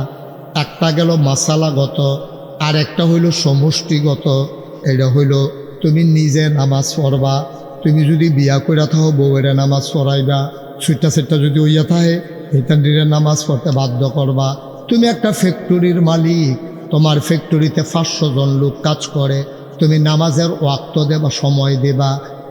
একটা গেল মাসালাগত, আর একটা হইল সমষ্টিগত। এটা হইল তুমি নিজে নামাজ পড়বা। তুমি যদি বিয়া কইরা থাকো, বউয়ের নামাজ পড়াইবা। সুইটা সেটটা যদি হইয়া থাকে, হিতান্ডিরে নামাজ পড়তে বাধ্য করবা। তুমি একটা ফ্যাক্টরির মালিক, তোমার ফ্যাক্টরিতে 500 জন লোক কাজ করে, তুমি নামাজের ওয়াক্ত দেবা, সময় দেবা।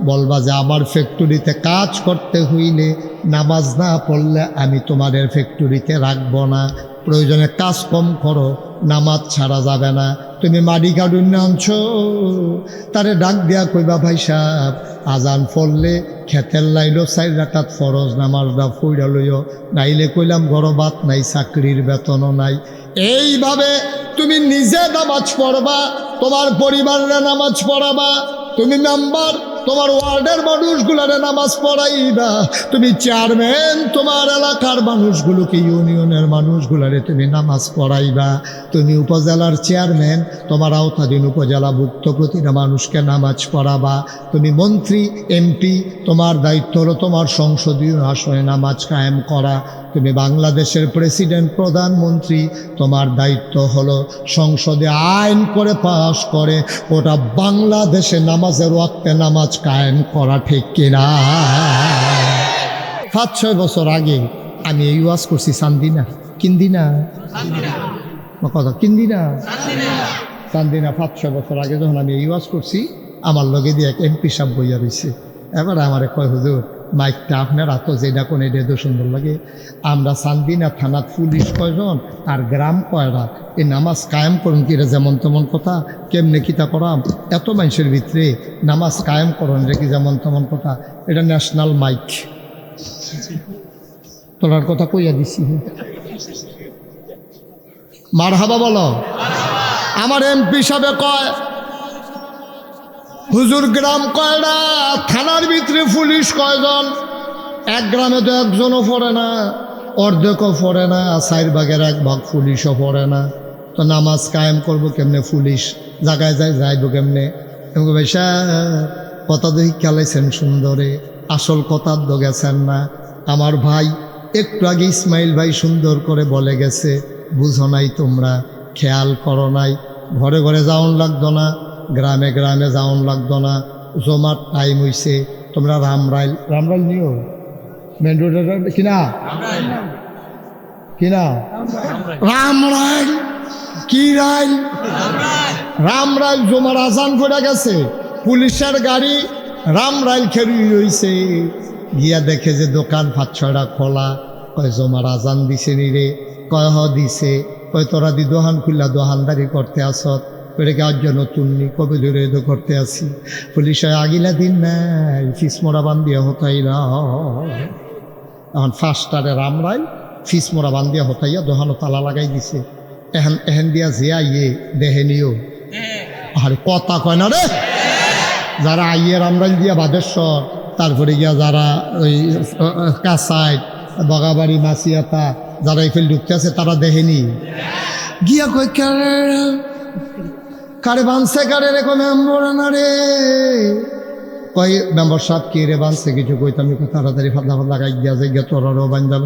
বলবা যে আমার ফ্যাক্টরিতে কাজ করতে হইলে নামাজ না পড়লে আমি তোমাদের ফ্যাক্টরিতে রাখবো না, প্রয়োজনে কাজ কম করো, নামাজ ছাড়া যাবে না। তুমি মাটি কাটুন আনছো, তারে ডাক দিয়া কইবা ভাই সাহেব আজান পড়লে খেতের লাইলো 4 রাকাত ফরজ নামাজটা পইড়া লইও, নাইলে কইলাম গরবাত নাই, চাকরির বেতনও নাই। এইভাবে তুমি নিজে নামাজ পড়বা, তোমার পরিবারের নামাজ পড়াবা, তুমি মেম্বার তোমার ওয়ার্ডের মানুষগুলারে নামাজ পড়াইবা, তুমি চেয়ারম্যান তোমার এলাকার মানুষগুলোকে, ইউনিয়নের মানুষগুলারে তুমি নামাজ পড়াইবা, তুমি উপজেলার চেয়ারম্যান তোমার আওতাধীন উপজেলাভুক্ত প্রতিটা মানুষকে নামাজ পড়াবা, তুমি মন্ত্রী এমপি তোমার দায়িত্ব হলো তোমার সংসদীয় আসনে নামাজ কায়েম করা, তুমি বাংলাদেশের প্রেসিডেন্ট প্রধানমন্ত্রী তোমার দায়িত্ব হলো সংসদে আইন করে পাশ করে ওটা বাংলাদেশে নামাজের ওয়াক্তে নামাজ কায়েম করা, ঠিক কিনা? 5-6 বছর আগে আমি এই ওয়াজ করছি চান্দিনা, কিন্দিনা কথা কিন্দিনা চান্দিনা 5-6 বছর আগে যখন আমি এই ওয়াজ করছি, আমার লগে দিয়ে এক এমপি সাহেব বইয়া রয়েছে। এবার আমারে কয় হুজুর মাইকটা আপনার এত যেটা কোন এটা তো সুন্দর লাগে, আমরা চান্দিনা থানাত পুলিশ কয়জন আর গ্রাম কয়রা, এই নামাজ কায়েম করুন কিরে যেমন তেমন কথা, কেমনে কিতা করাম, এত মানুষের ভিতরে নামাজ কায়েম করুন রেখে যেমন তেমন কথা, এটা ন্যাশনাল মাইক তোলার কথা কইয়া দিছি। মারহাবা বলো। আমার এমপি সাহেব কয় হুজুর গ্রাম কয়টা, থানার ভিতরে পুলিশ কয়জন, এক গ্রামে তো একজনও পড়ে না, অর্ধেকও পড়ে না, 4 ভাগের 1 ভাগ পুলিশও পড়ে না, তো নামাজ কায়েম করবো কেমনে, পুলিশ জায়গায় যাইব কেমনে? ভাইসা কথা দেখি খেলাইছেন সুন্দরে, আসল কথা তো গেছেন না। আমার ভাই একটু আগে ইসমাইল ভাই সুন্দর করে বলে গেছে, বুঝো নাই তোমরা, খেয়াল করো নাই, ঘরে ঘরে যাওন লাগতো না, গ্রামে গ্রামে যাওন লাগতো না, জমার টাইম হইছে, তোমরা রামরাইল নিও মেন রোডের কিনা কিনা রামরাইল কি রাইল রামরাইল জমার আজান পড়ে গেছে, পুলিশের গাড়ি রামরাইল খেরি রইছে, গিয়া দেখে যে দোকান 5-6টা খোলা, কয় জমার আজান দিছে নি রে, কয় হ দিছে, কয় তোরা দি দোকান খুললা দোকানদারি করতে আসত, ওইটাকে আজ নতুন নি কবে ধরে এদো করতে আসি, পুলিশ আগিলা দিন নাই ফিসমোরা বান্ধিয়া হতাইলা, এখন ফার্স্টারে রামরাইল ফিসমোরা বান্ধিয়া হতাইয়া দোকানও তালা লাগাই দিছে, এহেন দিয়া যে আইয়ে দেহে নিও, আরে কথা কয় না রে, যারা আইয়ে রামরাইল দিয়া বাদেশ্বর, তারপরে গিয়া যারা ওই কাসাইড বগাবাড়ি মাসিয়াতা যারা এফেল ঢুকতে আছে তারা দেখেনি, গিয়া কই কারে বানছে কারে রে, কই মেম্বর না রে, কই মেম্বর সাহেব কে রে বানছে, কিছু কইতাম তাড়াতাড়ি ফাদলা লাগাই দিয়া যায় গিয়া তোরারও বান্ধা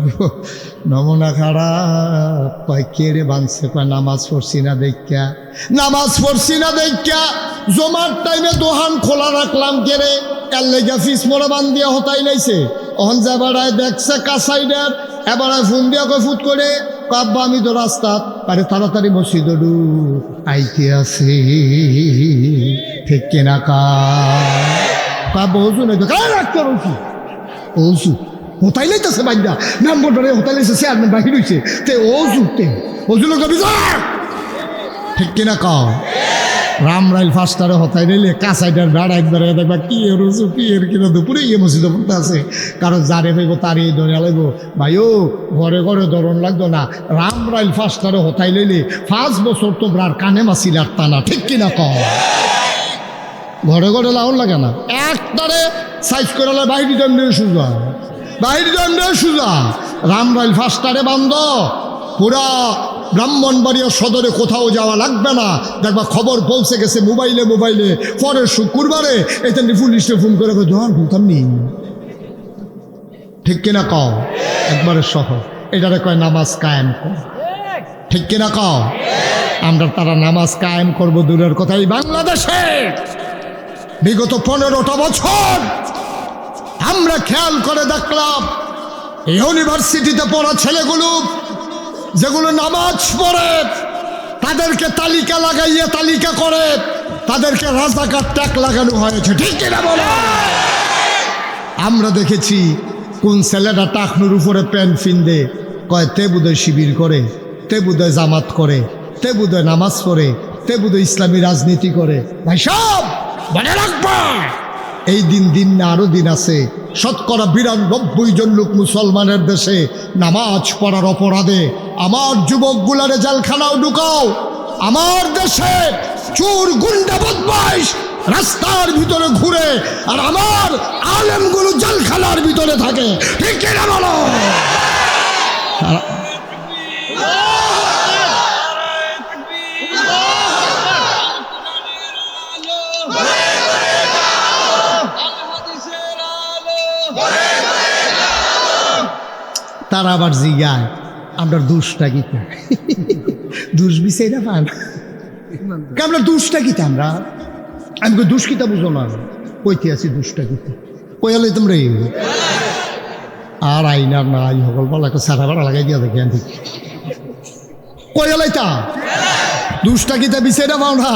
নমুনা খারাপ, কয় কে রে বানছে, কয় নামাজ পড়ছি না দেখা, নামাজ পড়ছি না দেখা জমার টাইমে দোকান খোলা রাখলাম কে রে, এর লেগে ফিস মোড়া বান দিয়া হতাই লাইছে, অহন যাবারায় দেখছে কাসাইডার, এবারে ফোন দিয়া কই ফুট করে, কাব্বা আমি তো রাস্তা, আরে তাড়াতাড়ি মসজিদ আইতে আছে, ঠিক কিনা কাব্বা ওজু নাই তো কার রাখতে রয়েছি ওজু হতাই লাইতেছে বাইন্দা, মেম্বর হতাই লাইছে, চেয়ারম্যান বাহির হইছে, তে ওজুতে ওজু লোক ঠিক কিনা রামরাইল ফার্স্টারে হতাই নিলে কাঁচাইটার বেড়া একবার দেখবা কি এর উঁচু কি এর কিনা দুপুরে গিয়ে মসজিদে পড়তে আছে, কারণ যারে পাইব তারই ধরে লাগব, ভাইও ঘরে ঘরে ধরন লাগতো না, রামরাইল ফার্স্টারে হতাই লইলে 5 বছর তোমরা আর কানে মাসিল আর টানা, ঠিক কিনা ঘরে ঘরে লাউন লাগে না, একটারে সাইজ করে বাহির জন্মে সুজা, বাহির জন্মে সুজা, রামরাইল ফার্স্টারে বান্ধ, পুরা ব্রাহ্মণবাড়িয়া সদরে কোথাও যাওয়া লাগবে না, দেখবা খবর পৌঁছে গেছে মোবাইলে, পরের শুক্রবারে এটা পুলিশে ফোন করে ধর বলতাম নি, ঠিক কিনা একবারে সহ, এটারে কয় নামাজ কায়েম কর, ঠিক কিনা আমরা তারা নামাজ কায়েম করবো দূরের কথাই, বাংলাদেশে বিগত 15টা বছর আমরা খেয়াল করে দেখলাম ইউনিভার্সিটিতে পড়া ছেলেগুলো যেগুলো নামাজ পড়ে তাদেরকে তালিকা লাগাইয়ে তালিকা করে তাদেরকে রাজাকার ট্যাগ লাগানো হয়েছে, ঠিক কিনা বলো? আমরা দেখেছি কোন ছেলেটা টাকনুর উপরে প্যান্ট ফিন্দে কয় তে বুধয় শিবির করে, তে বুধয় জামাত করে, তে বুধয় নামাজ পড়ে, তে বুধয় ইসলামী রাজনীতি করে। ভাই সব মনে রাখবা, এই দিন দিন না আরো দিন আছে। শতকরা ৯২ জন লোক মুসলমানের দেশে নামাজ পড়ার অপরাধে আমার যুবকগুলারে জেলখানাও ঢুকাও। আমার দেশে চোর গুন্ডা বদমাইশ রাস্তার ভিতরে ঘুরে, আর আমার আলেমগুলো জেলখানার ভিতরে থাকে। ঠিক কিনা বলো? তারা আবার জিগায় আমরা দুষ্টা গীতা দুষ বিষয় না পান, আমরা দুষ্টা গীতা আমরা। আমি দুষ্কিতা বুঝো না, কইতে আছি দুষ্টা গীতা কইলে তোমরা আর আইনার নাই সকল বলাকে সারা বেড়া লাগাই দিয়া দেখি আমি কইলাইতা দুষ্টা গীতা বিষয় না পাও না।